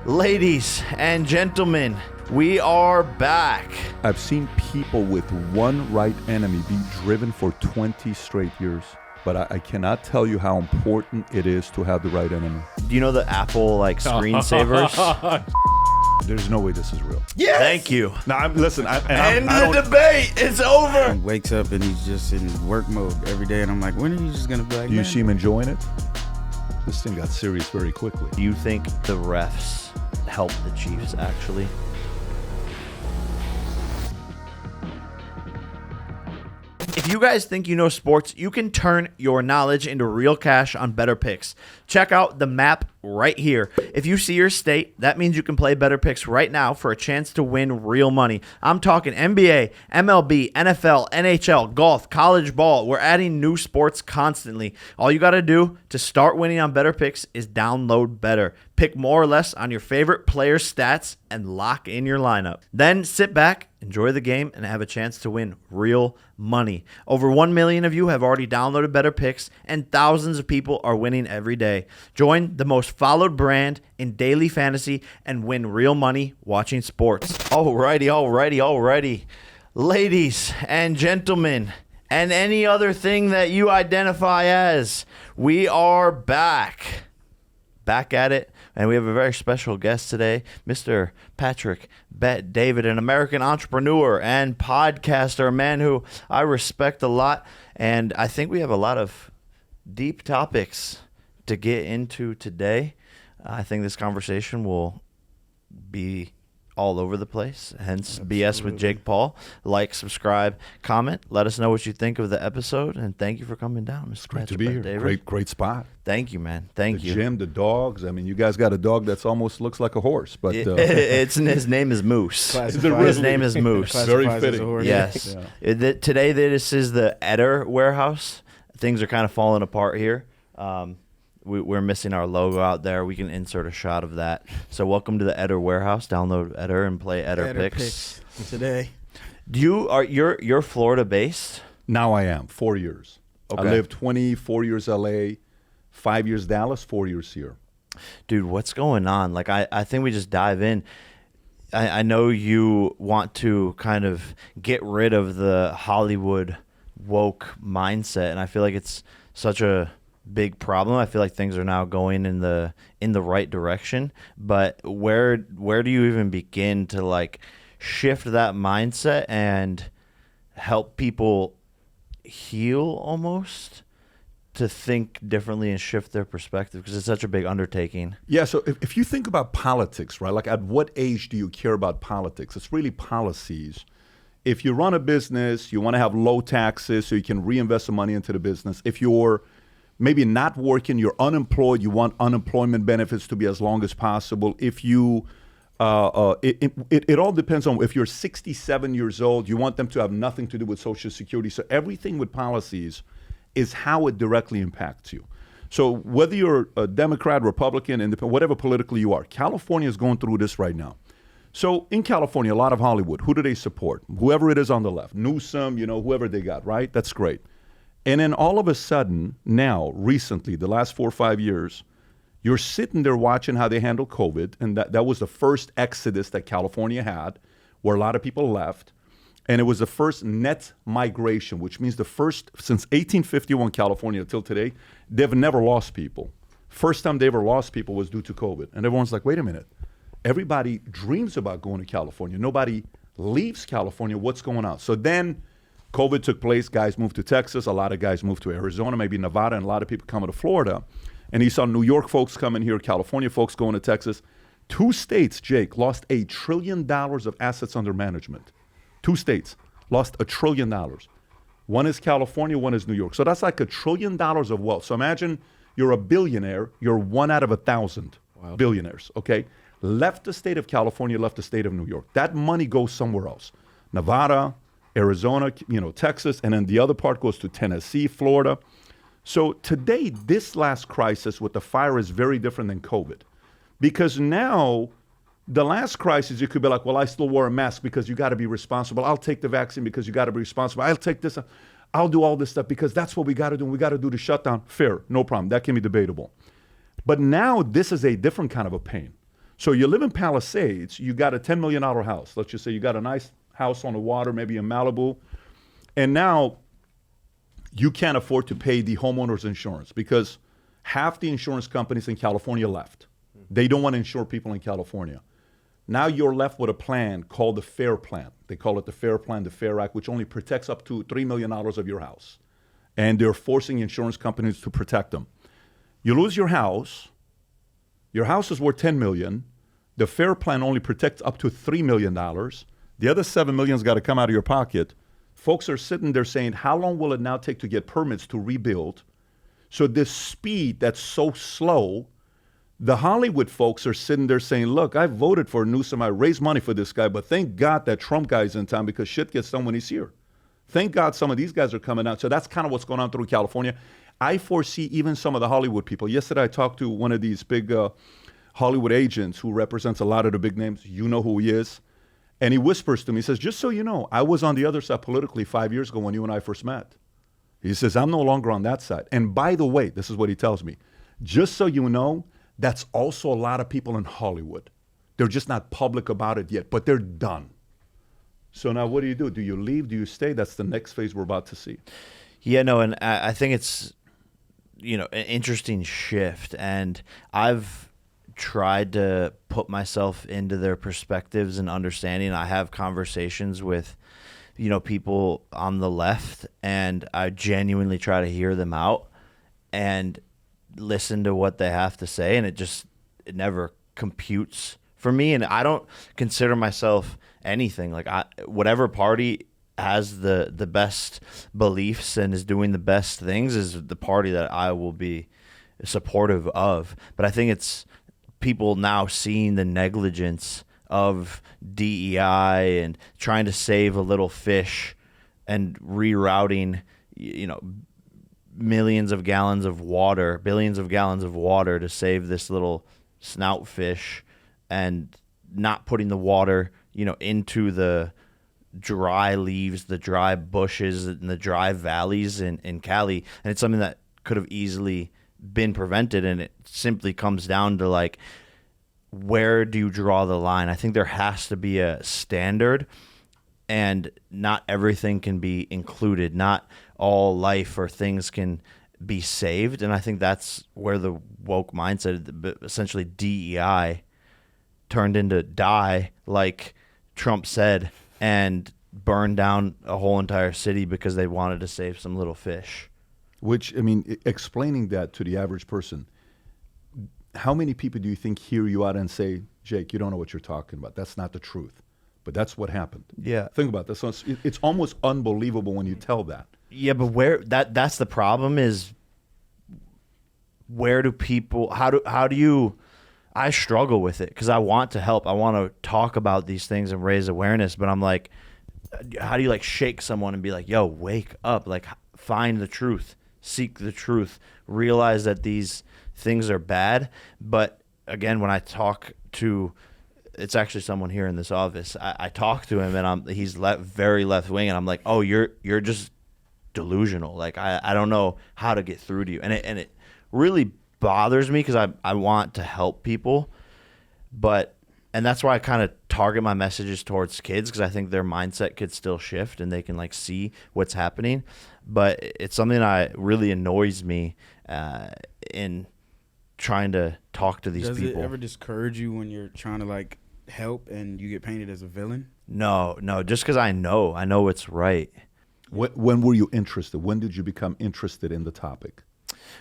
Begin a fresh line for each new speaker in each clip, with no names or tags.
Ladies and gentlemen, we are back.
I've seen people with one right enemy be driven for 20 straight years, but I cannot tell you how important it is to have the right enemy.
Do you know the Apple screensavers?
There's no way this is real.
Yes! Thank you.
Now, listen,
End the debate. It's over.
He wakes up and he's just in work mode every day, and I'm like, when are you just gonna be like,
Do you see him enjoying it? This thing got serious very quickly.
Do you think the refs helped the Chiefs actually? If you guys think you know sports, you can turn your knowledge into real cash on Betr Picks. Check out the map right here. If you see your state, that means you can play Betr Picks right now for a chance to win real money. I'm talking NBA, MLB, NFL, NHL, golf, college ball. We're adding new sports constantly. All you got to do to start winning on Betr Picks is download Betr. Pick more or less on your favorite player's stats and lock in your lineup. Then sit back, enjoy the game, and have a chance to win real money. Over 1 million of you have already downloaded Betr Picks, and thousands of people are winning every day. Join the most followed brand in daily fantasy and win real money watching sports. Alrighty. Ladies and gentlemen, and any other thing that you identify as, we are back. Back at it. And we have a very special guest today, Mr. Patrick Bet David, an American entrepreneur and podcaster, a man who I respect a lot. And I think we have a lot of deep topics to get into today. I think this conversation will be all over the place, hence Absolutely. BS with Jake Paul. Like, subscribe, comment. Let us know what you think of the episode, and thank you for coming down, Mr.
Great
Patrick
to be here.
David.
Great spot.
Thank you, man. Thank you.
The gym, the dogs. I mean, you guys got a dog that's almost looks like a horse, but
his name is Moose. His name is Moose.
Very fitting.
Yes. Yeah. Today, this is the Betr warehouse. Things are kind of falling apart here. We're missing our logo out there. We can insert a shot of that. So welcome to the Betr warehouse. Download Betr and play Betr Picks
today.
You're Florida based?
Now I am. 4 years.
Okay.
I lived 24 years LA, 5 years Dallas, 4 years here.
Dude, what's going on? Like I think we just dive in. I know you want to kind of get rid of the Hollywood woke mindset, and I feel like it's such a big problem. I feel like things are now going in the right direction, but where do you even begin to like shift that mindset and help people heal almost to think differently and shift their perspective, because it's such a big undertaking?
Yeah, so if you think about politics, right, like at what age do you care about politics? It's really policies. If you run a business, you want to have low taxes so you can reinvest the money into the business. If you're maybe not working, you're unemployed, you want unemployment benefits to be as long as possible. If you, it all depends on if you're 67 years old, you want them to have nothing to do with Social Security. So everything with policies is how it directly impacts you. So whether you're a Democrat, Republican, Independent, whatever politically you are, California is going through this right now. So in California, a lot of Hollywood, who do they support? Whoever it is on the left, Newsom, whoever they got, right? That's great. And then all of a sudden, now, recently, the last 4 or 5 years, you're sitting there watching how they handle COVID. And that was the first exodus that California had, where a lot of people left. And it was the first net migration, which means the first, since 1851 California until today, they've never lost people. First time they ever lost people was due to COVID. And everyone's like, wait a minute. Everybody dreams about going to California. Nobody leaves California. What's going on? So then COVID took place, guys moved to Texas, a lot of guys moved to Arizona, maybe Nevada, and a lot of people coming to Florida. And you saw New York folks coming here, California folks going to Texas. 2 states, Jake, lost $1 trillion of assets under management. 2 states lost $1 trillion. One is California, one is New York. So that's like $1 trillion of wealth. So imagine you're a billionaire, you're 1 out of 1,000 billionaires, okay? Left the state of California, left the state of New York. That money goes somewhere else. Nevada, Arizona, Texas, and then the other part goes to Tennessee, Florida. So today, this last crisis with the fire is very different than COVID. Because now, the last crisis, you could be like, well, I still wore a mask because you got to be responsible. I'll take the vaccine because you got to be responsible. I'll take this. I'll do all this stuff because that's what we got to do. We got to do the shutdown. Fair, no problem. That can be debatable. But now, this is a different kind of a pain. So you live in Palisades, you got a $10 million house. Let's just say you got a nice house on the water, maybe in Malibu. And now you can't afford to pay the homeowner's insurance because half the insurance companies in California left. They don't want to insure people in California. Now you're left with a plan called the FAIR Plan. They call it the FAIR Plan, the FAIR Act, which only protects up to $3 million of your house. And they're forcing insurance companies to protect them. You lose your house. Your house is worth $10 million. The FAIR Plan only protects up to $3 million. The other $7 million's got to come out of your pocket. Folks are sitting there saying, how long will it now take to get permits to rebuild? So this speed that's so slow, the Hollywood folks are sitting there saying, look, I voted for Newsom. I raised money for this guy, but thank God that Trump guy's in town because shit gets done when he's here. Thank God some of these guys are coming out. So that's kind of what's going on through California. I foresee even some of the Hollywood people. Yesterday I talked to one of these big Hollywood agents who represents a lot of the big names. You know who he is. And he whispers to me, he says, just so you know, I was on the other side politically 5 years ago when you and I first met. He says, I'm no longer on that side. And by the way, this is what he tells me, just so you know, that's also a lot of people in Hollywood. They're just not public about it yet, but they're done. So now what do? Do you leave? Do you stay? That's the next phase we're about to see.
Yeah, no, and I think it's, an interesting shift. And I've tried to put myself into their perspectives and understanding. I have conversations with, people on the left, and I genuinely try to hear them out and listen to what they have to say, and it never computes for me. And I don't consider myself anything. Like whatever party has the best beliefs and is doing the best things is the party that I will be supportive of. But I think it's people now seeing the negligence of DEI and trying to save a little fish and rerouting, millions of gallons of water, billions of gallons of water to save this little snout fish, and not putting the water, into the dry leaves, the dry bushes, and the dry valleys in Cali. And it's something that could have easily been prevented. And it simply comes down to like, where do you draw the line? I think there has to be a standard, and not everything can be included. Not all life or things can be saved. And I think that's where the woke mindset, essentially DEI, turned into die, like Trump said, and burned down a whole entire city because they wanted to save some little fish.
Which, explaining that to the average person, how many people do you think hear you out and say, Jake, you don't know what you're talking about. That's not the truth. But that's what happened.
Yeah.
Think about this. So it's almost unbelievable when you tell that.
Yeah, but that's the problem is, where do people, how do you, I struggle with it because I want to help. I want to talk about these things and raise awareness, but I'm like, how do you like shake someone and be like, yo, wake up, like find the truth, seek the truth, realize that these things are bad. But again, when I talk to, it's actually someone here in this office, I talk to him and he's very left wing, and I'm like, oh, you're just delusional. Like I don't know how to get through to you, and it really bothers me because I want to help people, and that's why I kind of target my messages towards kids, because I think their mindset could still shift and they can like see what's happening. But it's something that really annoys me in trying to talk to these people.
Does it ever discourage you when you're trying to like help and you get painted as a villain?
No, just because I know it's right.
When were you interested? When did you become interested in the topic?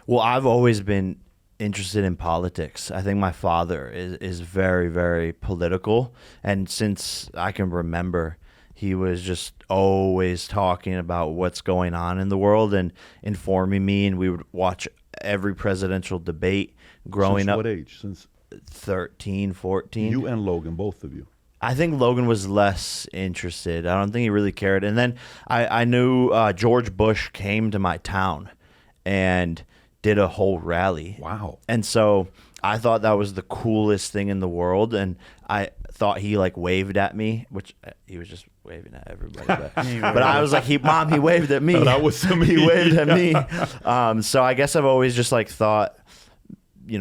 Well, I've always been interested in politics. I think my father is very, very political. And since I can remember, he was just always talking about what's going on in the world and informing me. And we would watch every presidential debate growing up.
Since what age? Since
13, 14.
You and Logan, both of you.
I think Logan was less interested. I don't think he really cared. And then I knew George Bush came to my town and did a whole rally.
Wow.
And so I thought that was the coolest thing in the world. And I thought he like waved at me, which he was just waving at everybody. But, but I was like, Mom, he waved at me.
That was to me.
He waved at me. So I guess I've always just like thought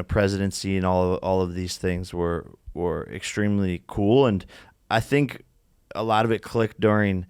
presidency and all of these things were extremely cool. And I think a lot of it clicked during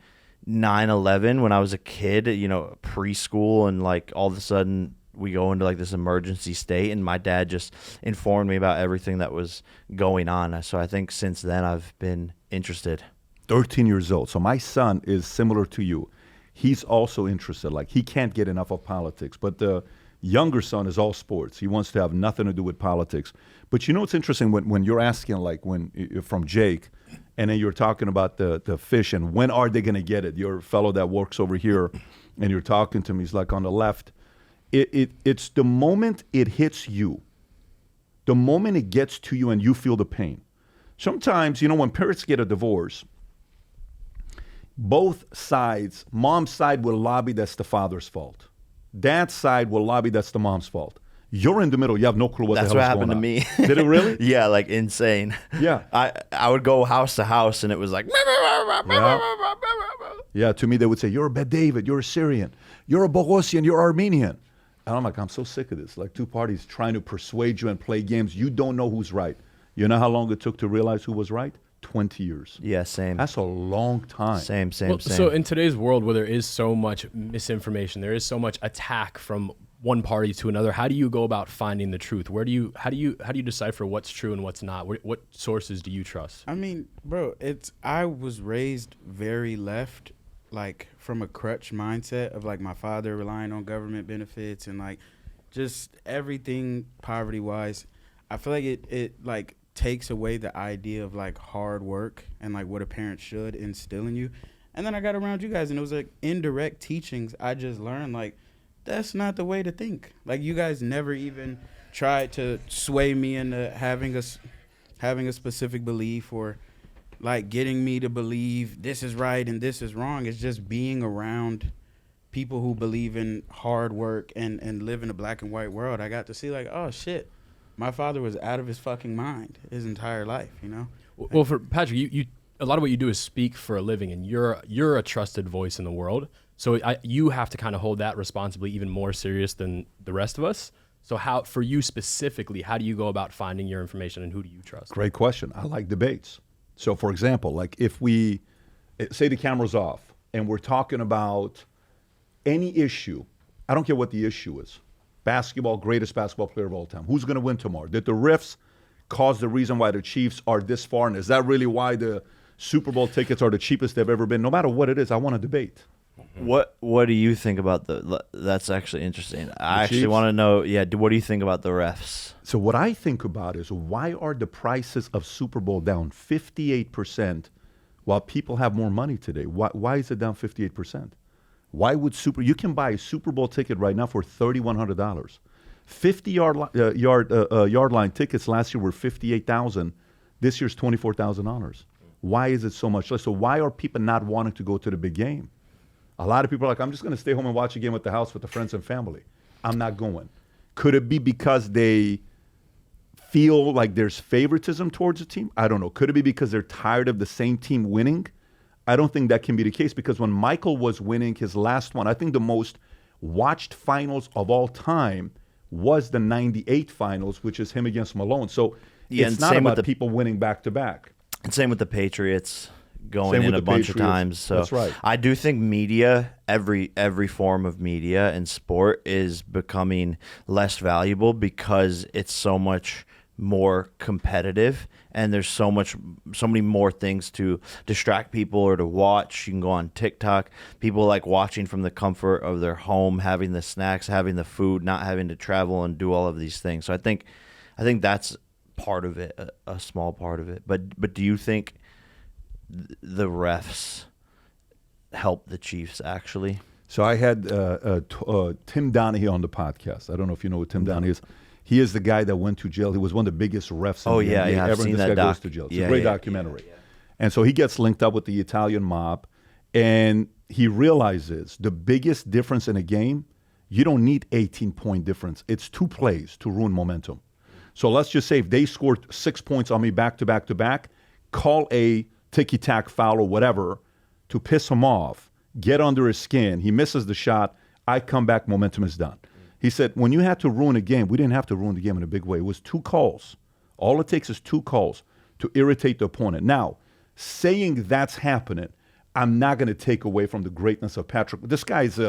9/11 when I was a kid, preschool, and like all of a sudden we go into like this emergency state, and my dad just informed me about everything that was going on. So I think since then I've been interested.
13 years old. So my son is similar to you. He's also interested. Like, he can't get enough of politics. But the younger son is all sports. He wants to have nothing to do with politics. But it's interesting when you're asking, like, from Jake, and then you're talking about the fish and when are they going to get it? Your fellow that works over here, and you're talking to me, he's like on the left. It's the moment it hits you, the moment it gets to you and you feel the pain. Sometimes, when parents get a divorce, both sides, mom's side will lobby that's the father's fault. Dad's side will lobby that's the mom's fault. You're in the middle. You have no clue what
That's
the hell
what
is going on.
happened to me.
Did it really?
Yeah, like insane.
Yeah.
I would go house to house, and it was like.
Yeah, to me they would say, you're a Bet David, you're a Syrian, you're a Bogosian, you're Armenian. And I'm like, I'm so sick of this. Like, two parties trying to persuade you and play games. You don't know who's right. You know how long it took to realize who was right? 20 years.
Yeah, same.
That's a long time.
Same.
So in today's world where there is so much misinformation, there is so much attack from one party to another, how do you go about finding the truth? How do you decipher what's true and what's not? What sources do you trust?
I mean, bro, I was raised very left, like from a crutch mindset of like my father relying on government benefits and like just everything poverty wise. I feel like it like takes away the idea of like hard work and like what a parent should instill in you. And then I got around you guys and it was like indirect teachings. I just learned like that's not the way to think. Like, you guys never even tried to sway me into having a specific belief or like getting me to believe this is right and this is wrong. It's just being around people who believe in hard work and live in a black and white world. I got to see like, oh shit, my father was out of his fucking mind his entire life,
Well, for Patrick, you a lot of what you do is speak for a living, and you're a trusted voice in the world. So you have to kind of hold that responsibly even more serious than the rest of us. So how, for you specifically, how do you go about finding your information and who do you trust?
Great question. I like debates. So, for example, like if we say the camera's off and we're talking about any issue, I don't care what the issue is. Basketball, greatest basketball player of all time. Who's going to win tomorrow? Did the refs cause the reason why the Chiefs are this far? And is that really why the Super Bowl tickets are the cheapest they've ever been? No matter what it is, I want to debate.
What do you think about that's actually interesting. I actually
Chiefs?
want to know, what do you think about the refs?
So what I think about is, why are the prices of Super Bowl down 58% while people have more money today? Why is it down 58%? Why would you can buy a Super Bowl ticket right now for $3,100. 50-yard line tickets last year were $58,000. This year's $24,000. Why is it so much less? So why are people not wanting to go to the big game? A lot of people are like, I'm just going to stay home and watch a game at the house with the friends and family. I'm not going. Could it be because they feel like there's favoritism towards the team? I don't know. Could it be because they're tired of the same team winning? I don't think that can be the case, because when Michael was winning his last one, I think the most watched finals of all time was the 98 finals, which is him against Malone. So it's not about people winning back-to-back.
And same with the Patriots going in a bunch of times. So
that's right.
I do think media, every form of media and sport is becoming less valuable because it's so much more competitive, and there's so many more things to distract people or to watch. You can go on TikTok. People like watching from the comfort of their home, having the snacks, having the food, not having to travel and do all of these things. So I think that's part of it, a small part of it. But do you think the refs help the Chiefs actually?
So I had Tim Donahue on the podcast. I don't know if you know who Tim Donahue is. He is the guy that went to jail. He was one of the biggest refs in the NBA
I've
ever.
seen
This
that
guy
doc.
goes to jail. It's a great documentary. And so he gets linked up with the Italian mob, and he realizes the biggest difference in a game, you don't need 18-point difference. It's 2 plays to ruin momentum. So let's just say if they scored 6 points on me back-to-back, call a ticky-tack foul or whatever to piss him off, get under his skin. He misses the shot. I come back, momentum is done. He said, when you had to ruin a game, we didn't have to ruin the game in a big way. It was 2 calls. All it takes is 2 calls to irritate the opponent. Now, saying that's happening, I'm not going to take away from the greatness of Patrick. This guy's,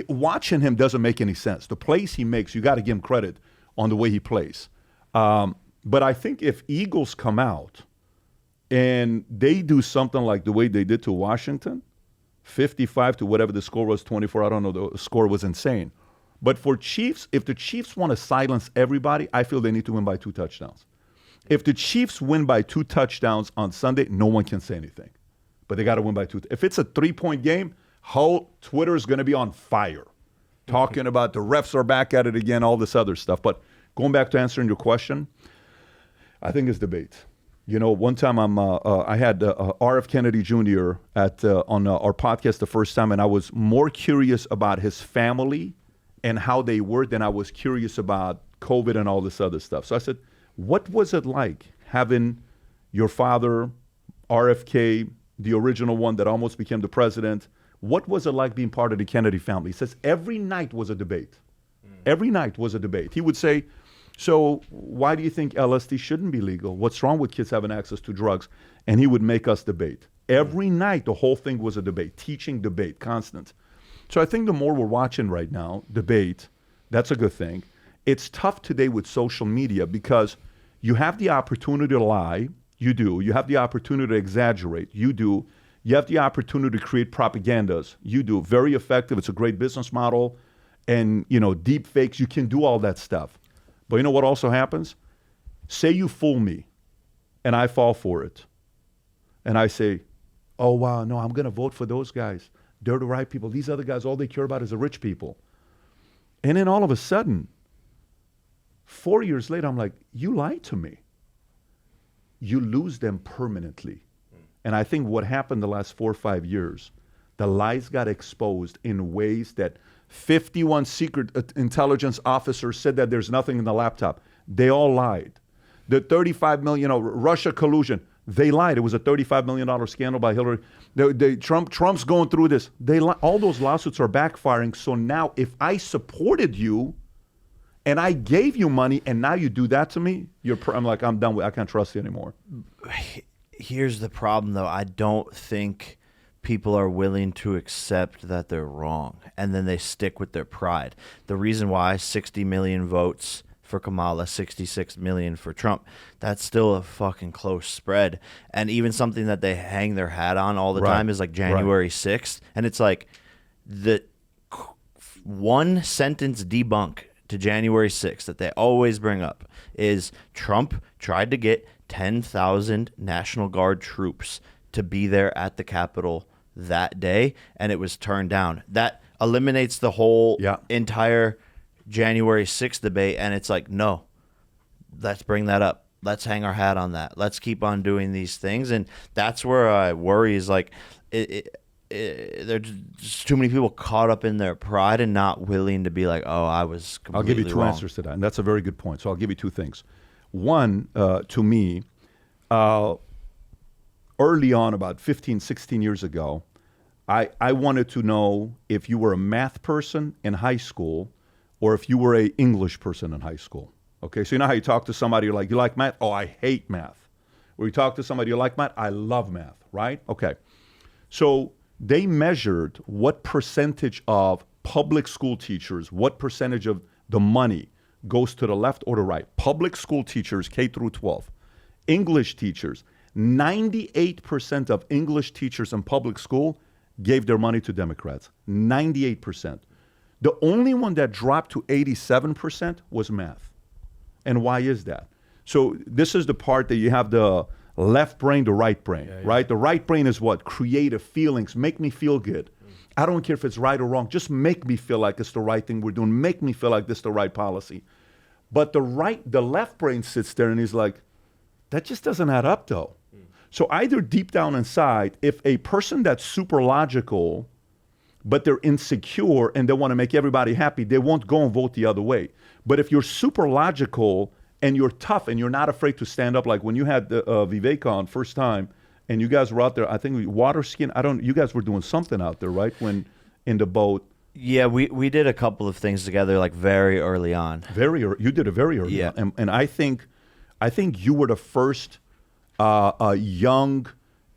watching him doesn't make any sense. The plays he makes, you got to give him credit on the way he plays. But I think if Eagles come out and they do something like the way they did to Washington, 55 to whatever the score was, 24, I don't know, the score was insane. But for Chiefs, if the Chiefs want to silence everybody, I feel they need to win by 2 touchdowns. If the Chiefs win by 2 touchdowns on Sunday, no one can say anything. But they got to win by 2. If it's a 3-point game, whole Twitter is going to be on fire, talking about the refs are back at it again, all this other stuff. But going back to answering your question, I think it's debate. You know, one time I had R.F. Kennedy Jr. on our podcast the first time, and I was more curious about his family and how they were than I was curious about COVID and all this other stuff. So I said, what was it like having your father, RFK, the original one that almost became the president? What was it like being part of the Kennedy family? He says every night was a debate. Every night was a debate. He would say, so why do you think LSD shouldn't be legal? What's wrong with kids having access to drugs? And he would make us debate. Every night, the whole thing was a debate, teaching debate, constant. So I think the more we're watching right now, debate, that's a good thing. It's tough today with social media because you have the opportunity to lie. You do. You have the opportunity to exaggerate. You do. You have the opportunity to create propagandas. You do. Very effective. It's a great business model. And, you know, deep fakes, you can do all that stuff. But you know what also happens? Say you fool me and I fall for it. And I say, oh, wow, no, I'm going to vote for those guys. They're the right people. These other guys, all they care about is the rich people. And then all of a sudden, 4 years later, I'm like, you lied to me. You lose them permanently. And I think what happened the last 4 or 5 years, the lies got exposed in ways that 51 secret intelligence officers said that there's nothing in the laptop. They all lied. The 35 million, Russia collusion, they lied. It was a $35 million scandal by Hillary. Trump's going through this. All those lawsuits are backfiring. So now if I supported you and I gave you money and now you do that to me, I'm like, I'm done with I can't trust you anymore.
Here's the problem, though. I don't think people are willing to accept that they're wrong, and then they stick with their pride. The reason why 60 million votes for Kamala, 66 million for Trump, that's still a fucking close spread. And even something that they hang their hat on all the time is like January 6th. And it's like the one sentence debunk to January 6th that they always bring up is Trump tried to get 10,000 National Guard troops to be there at the Capitol that day, and it was turned down. That eliminates the whole entire January 6th debate, and it's like, no, let's bring that up. Let's hang our hat on that. Let's keep on doing these things, and that's where I worry is like there's just too many people caught up in their pride and not willing to be like, oh, I was completely
I'll give you two
wrong.
answers to that, and that's a very good point. So I'll give you 2 things. One, to me, early on, about 15, 16 years ago, I wanted to know if you were a math person in high school or if you were an English person in high school. Okay, so you know how you talk to somebody, you're like, you like math? Oh, I hate math. Or you talk to somebody, you like math? I love math, right? Okay. So they measured what percentage of public school teachers, what percentage of the money goes to the left or the right. Public school teachers, K through 12. English teachers, 98% of English teachers in public school gave their money to Democrats. 98%. The only one that dropped to 87% was math. And why is that? So this is the part that you have the left brain, the right brain, right? The right brain is what? Creative feelings, make me feel good. I don't care if it's right or wrong. Just make me feel like it's the right thing we're doing. Make me feel like this is the right policy. But the left brain sits there and he's like, that just doesn't add up though. So either deep down inside, if a person that's super logical, but they're insecure and they want to make everybody happy, they won't go and vote the other way. But if you're super logical and you're tough and you're not afraid to stand up, like when you had Vivek on first time and you guys were out there, I think water skiing, you guys were doing something out there, right? When in the boat.
Yeah, we did a couple of things together like very early on.
You did it very early.
Yeah.
On. And I think you were the first young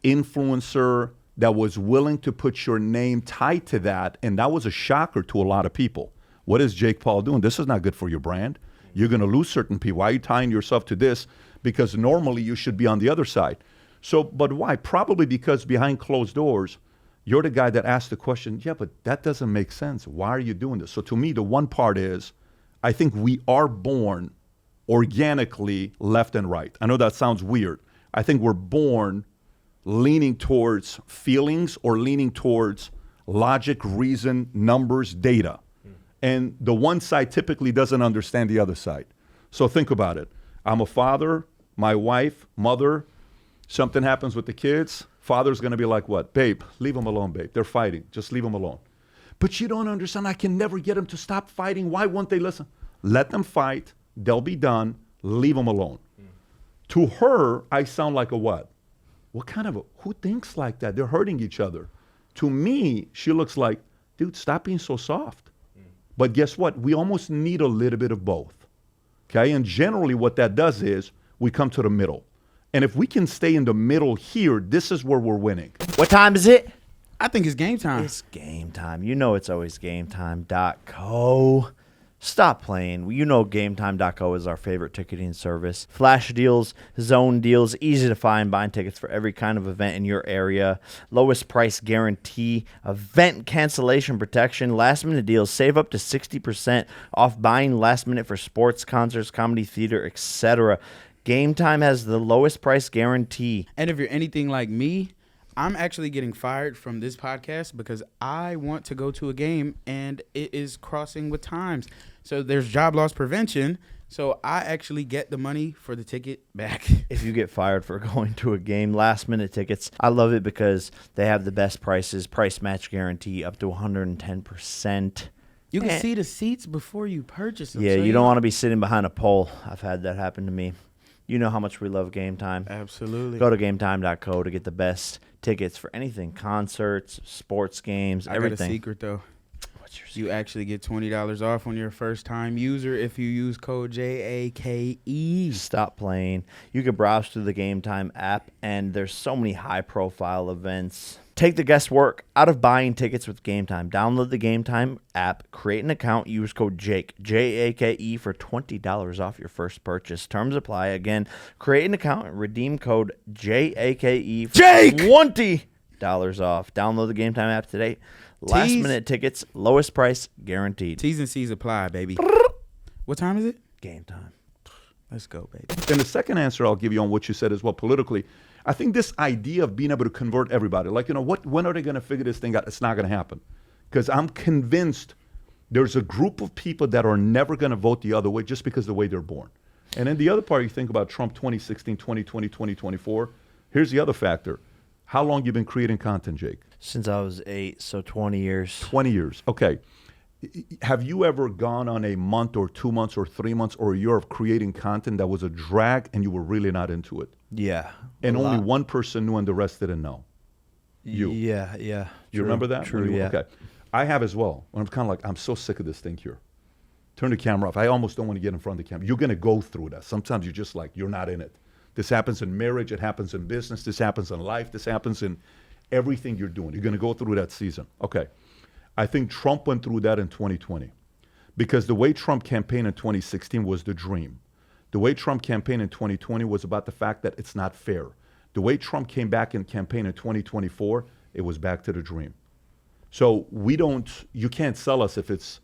influencer that was willing to put your name tied to that, and that was a shocker to a lot of people. What is Jake Paul doing? This is not good for your brand. You're going to lose certain people. Why are you tying yourself to this? Because normally you should be on the other side. So, but why? Probably because behind closed doors, you're the guy that asked the question, yeah, but that doesn't make sense. Why are you doing this? So to me, the one part is, I think we are born organically left and right. I know that sounds weird. I think we're born leaning towards feelings or leaning towards logic, reason, numbers, data. And the one side typically doesn't understand the other side. So think about it. I'm a father, my wife, mother, something happens with the kids. Father's going to be like, what? Babe, leave them alone, babe. They're fighting. Just leave them alone. But you don't understand. I can never get them to stop fighting. Why won't they listen? Let them fight. They'll be done. Leave them alone. To her, I sound like a what? What kind of who thinks like that? They're hurting each other. To me, she looks like, dude, stop being so soft. But guess what? We almost need a little bit of both. Okay? And generally what that does is we come to the middle. And if we can stay in the middle here, this is where we're winning.
What time is it?
I think it's game time.
It's game time. You know it's always gametime.co. Stop playing. You know GameTime.co is our favorite ticketing service. Flash deals, zone deals, easy to find, buying tickets for every kind of event in your area. Lowest price guarantee, event cancellation protection, last minute deals. Save up to 60% off buying last minute for sports, concerts, comedy, theater, etc. Game Time has the lowest price guarantee.
And if you're anything like me, I'm actually getting fired from this podcast because I want to go to a game and it is crossing with times. So there's job loss prevention. So I actually get the money for the ticket back.
If you get fired for going to a game, last minute tickets, I love it because they have the best prices, price match guarantee up to 110%.
You can see the seats before you purchase them.
Yeah,
so
you don't want to be sitting behind a pole. I've had that happen to me. You know how much we love Game Time.
Absolutely.
Go to GameTime.co to get the best tickets for anything, concerts, sports games, everything.
I got a secret, though.
What's your
You actually get $20 off on your first-time user if you use code JAKE.
Stop playing. You can browse through the Game Time app, and there's so many high-profile events. Take the guesswork out of buying tickets with Game Time. Download the Game Time app, create an account, use code JAKE, J-A-K-E, for $20 off your first purchase. Terms apply. Again, create an account and redeem code JAKE for $20 off. Download the Game Time app today. Last minute tickets, lowest price guaranteed.
T's and C's apply, baby. What time is it?
Game Time.
Let's go, baby.
And the second answer I'll give you on what you said as well politically, I think this idea of being able to convert everybody, like, when are they going to figure this thing out? It's not going to happen. Because I'm convinced there's a group of people that are never going to vote the other way just because of the way they're born. And then the other part, you think about Trump 2016, 2020, 2024. Here's the other factor. How long you been creating content, Jake?
Since I was 8, so 20 years.
20 years. Okay. Have you ever gone on a month or 2 months or 3 months or a year of creating content that was a drag and you were really not into it?
Yeah.
And only one person knew and the rest didn't know? You.
Yeah.
You remember that?
True, yeah.
Okay. I have as well. When I'm kind of like, I'm so sick of this thing here. Turn the camera off. I almost don't want to get in front of the camera. You're going to go through that. Sometimes you're just like, you're not in it. This happens in marriage. It happens in business. This happens in life. This happens in everything you're doing. You're going to go through that season. Okay. I think Trump went through that in 2020 because the way Trump campaigned in 2016 was the dream. The way Trump campaigned in 2020 was about the fact that it's not fair. The way Trump came back and campaigned in 2024, it was back to the dream. So you can't sell us if it's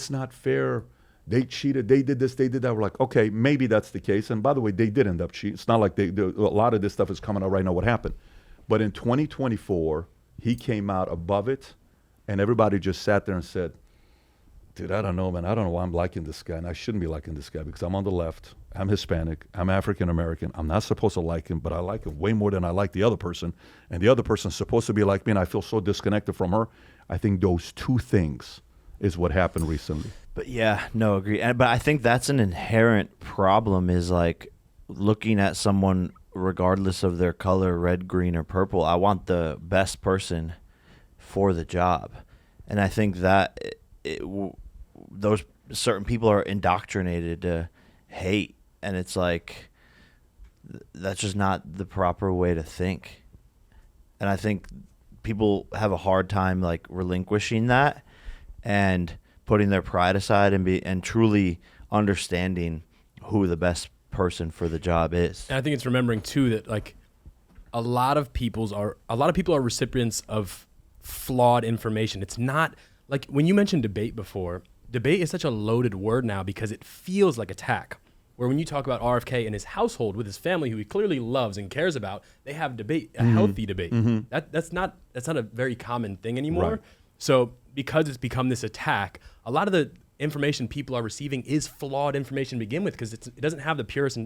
not fair. They cheated, they did this, they did that. We're like, okay, maybe that's the case. And by the way, they did end up cheating. It's not like a lot of this stuff is coming out right now what happened. But in 2024, he came out above it. And everybody just sat there and said, dude, I don't know, man. I don't know why I'm liking this guy. And I shouldn't be liking this guy because I'm on the left. I'm Hispanic. I'm African-American. I'm not supposed to like him, but I like him way more than I like the other person. And the other person's supposed to be like me, and I feel so disconnected from her. I think those two things is what happened recently.
But yeah, no, agree. But I think that's an inherent problem is like looking at someone regardless of their color, red, green, or purple. I want the best person for the job. And I think that those certain people are indoctrinated to hate, and it's like that's just not the proper way to think. And I think people have a hard time like relinquishing that and putting their pride aside and truly understanding who the best person for the job is.
And I think it's remembering too that like a lot of people are recipients of flawed information. It's not like when you mentioned debate before, debate is such a loaded word now because it feels like attack. Where when you talk about RFK and his household with his family, who he clearly loves and cares about, they have debate, a healthy debate. That's not a very common thing anymore.
Right.
So because it's become this attack, a lot of the information people are receiving is flawed information to begin with because it doesn't have the purest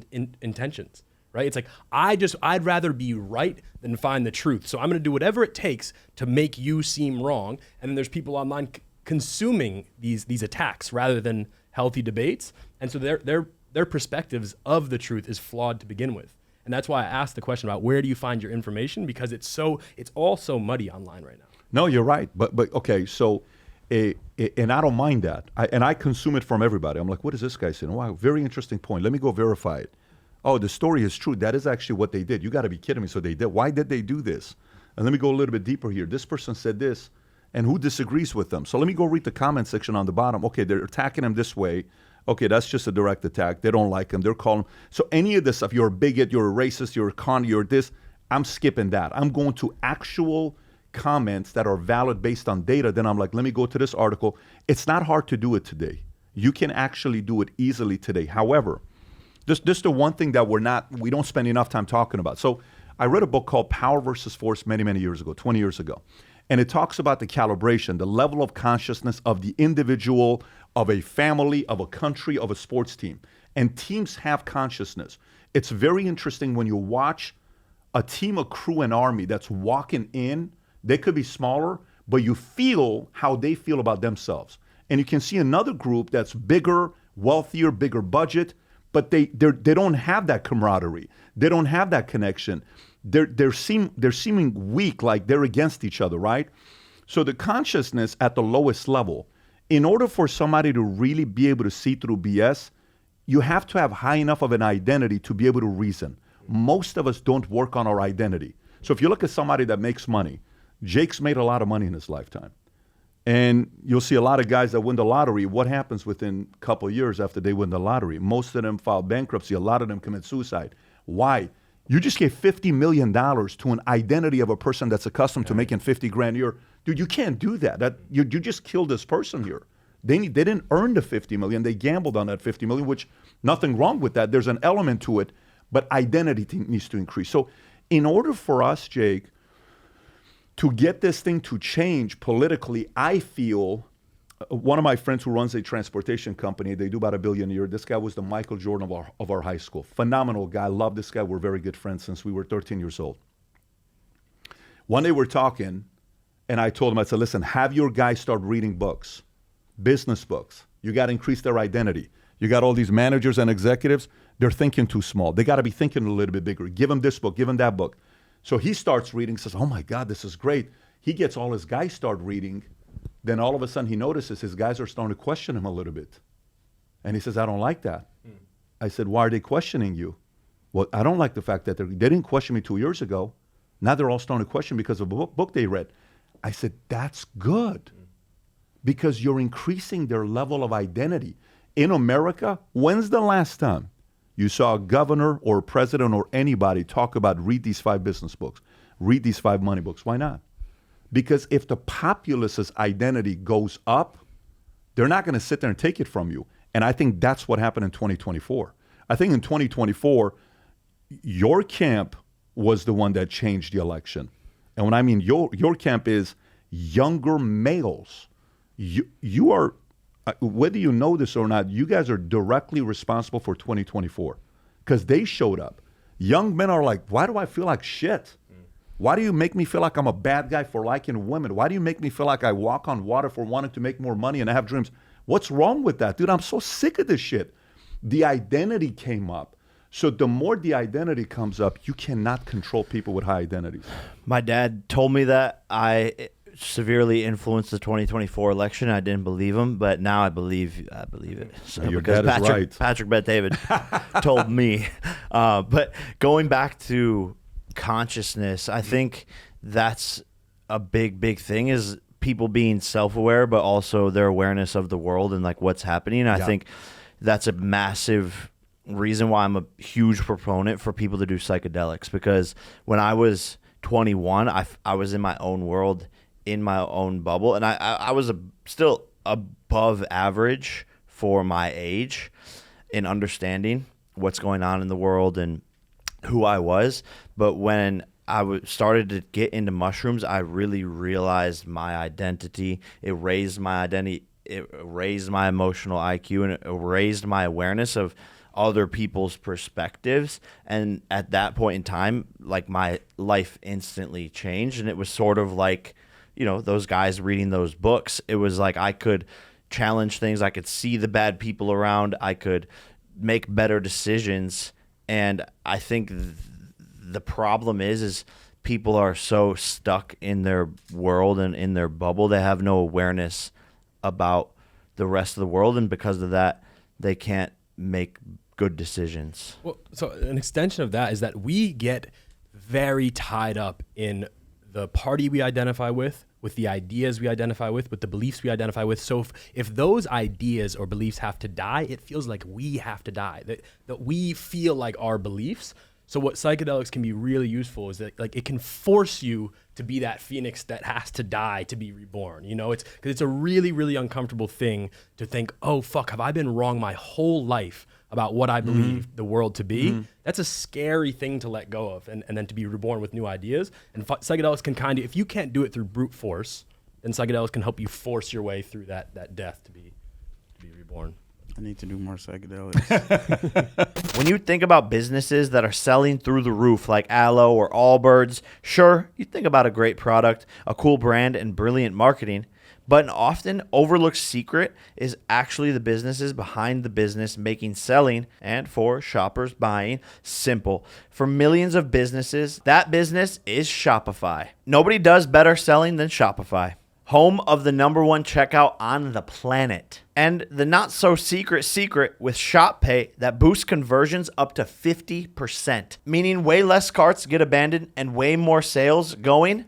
intentions, right? It's like, I'd rather be right than find the truth. So I'm going to do whatever it takes to make you seem wrong. And then there's people online consuming these attacks rather than healthy debates. And so their perspectives of the truth is flawed to begin with. And that's why I asked the question about where do you find your information, because it's all so muddy online right now.
No, you're right. But okay, so, and I don't mind that. I consume it from everybody. I'm like, what is this guy saying? Wow, very interesting point. Let me go verify it. Oh, the story is true. That is actually what they did. You got to be kidding me. So they did. Why did they do this? And let me go a little bit deeper here. This person said this, and who disagrees with them? So let me go read the comment section on the bottom. Okay, they're attacking him this way. Okay, that's just a direct attack. They don't like him. They're calling. So any of this stuff, you're a bigot, you're a racist, you're a con, you're this, I'm skipping that. I'm going to actual comments that are valid based on data. Then I'm like, let me go to this article. It's not hard to do it today. You can actually do it easily today. However, this the one thing that we don't spend enough time talking about. So I read a book called Power versus Force many, many years ago, 20 years ago. And it talks about the calibration, the level of consciousness of the individual, of a family, of a country, of a sports team. And teams have consciousness. It's very interesting when you watch a team, a crew, an army that's walking in. They could be smaller, but you feel how they feel about themselves. And you can see another group that's bigger, wealthier, bigger budget, but they don't have that camaraderie. They don't have that connection. They're seeming weak, like they're against each other, right? So the consciousness at the lowest level, in order for somebody to really be able to see through BS, you have to have high enough of an identity to be able to reason. Most of us don't work on our identity. So if you look at somebody that makes money, Jake's made a lot of money in his lifetime. And you'll see a lot of guys that win the lottery. What happens within a couple of years after they win the lottery? Most of them file bankruptcy. A lot of them commit suicide. Why? You just gave $50 million to an identity of a person that's accustomed to making 50 grand a year. Dude, you can't do that. You just killed this person here. They didn't earn the 50 million. They gambled on that 50 million, which nothing wrong with that. There's an element to it, but identity needs to increase. So in order for us, Jake, to get this thing to change politically, I feel one of my friends who runs a transportation company, they do about $1 billion a year. This guy was the Michael Jordan of our high school. Phenomenal guy. Love this guy. We're very good friends since we were 13 years old. One day we're talking, and I told him, I said, listen, have your guys start reading books, business books. You got to increase their identity. You got all these managers and executives, they're thinking too small. They got to be thinking a little bit bigger. Give them this book, give them that book. So he starts reading, says, oh my God, this is great. He gets all his guys start reading. Then all of a sudden he notices his guys are starting to question him a little bit. And he says, I don't like that. I said, why are they questioning you? Well, I don't like the fact that they didn't question me 2 years ago. Now they're all starting to question because of a book they read. I said, that's good. Because you're increasing their level of identity. In America, when's the last time you saw a governor or a president or anybody talk about read these 5 business books, read these 5 money books? Why not? Because if the populace's identity goes up, they're not going to sit there and take it from you. And I think that's what happened in 2024. I think in 2024, your camp was the one that changed the election. And when I mean your camp is younger males. You are, whether you know this or not, you guys are directly responsible for 2024 because they showed up. Young men are like, why do I feel like shit? Why do you make me feel like I'm a bad guy for liking women? Why do you make me feel like I walk on water for wanting to make more money and I have dreams? What's wrong with that? Dude, I'm so sick of this shit. The identity came up. So the more the identity comes up, you cannot control people with high identities.
My dad told me that severely influenced the 2024 election. I didn't believe him, but now I believe it. So
Your
because
dad is right.
Patrick Bet David told me. But going back to consciousness, I think that's a big thing, is people being self-aware, but also their awareness of the world and like what's happening. I think that's a massive reason why I'm a huge proponent for people to do psychedelics, because when I was 21, I was in my own world, in my own bubble, and I was still above average for my age in understanding what's going on in the world and who I was. But when I started to get into mushrooms, I really realized my identity. It raised my identity. It raised my emotional IQ, and it raised my awareness of other people's perspectives. And at that point in time, like, my life instantly changed. And it was sort of like, you know, those guys reading those books. It was like I could challenge things. I could see the bad people around. I could make better decisions. And I think the problem is people are so stuck in their world and in their bubble. They have no awareness about the rest of the world, and because of that, they can't make good decisions.
Well, so an extension of that is that we get very tied up in the party we identify with the ideas we identify with the beliefs we identify with. So if those ideas or beliefs have to die, it feels like we have to die, that we feel like our beliefs. So what psychedelics can be really useful is that, like, it can force you to be that phoenix that has to die to be reborn. You know, it's because it's a really, really uncomfortable thing to think, oh, fuck, have I been wrong my whole life about what I believe the world to be? That's a scary thing to let go of, and then to be reborn with new ideas. And psychedelics can kind of, if you can't do it through brute force, then psychedelics can help you force your way through that death to be reborn.
I need to do more psychedelics.
When you think about businesses that are selling through the roof like Aloe or Allbirds, sure, you think about a great product, a cool brand, and brilliant marketing. But an often overlooked secret is actually the businesses behind the business making selling, and for shoppers buying, simple. For millions of businesses, that business is Shopify. Nobody does better selling than Shopify. Home of the #1 checkout on the planet. And the not so secret with Shop Pay that boosts conversions up to 50%, meaning way less carts get abandoned and way more sales going.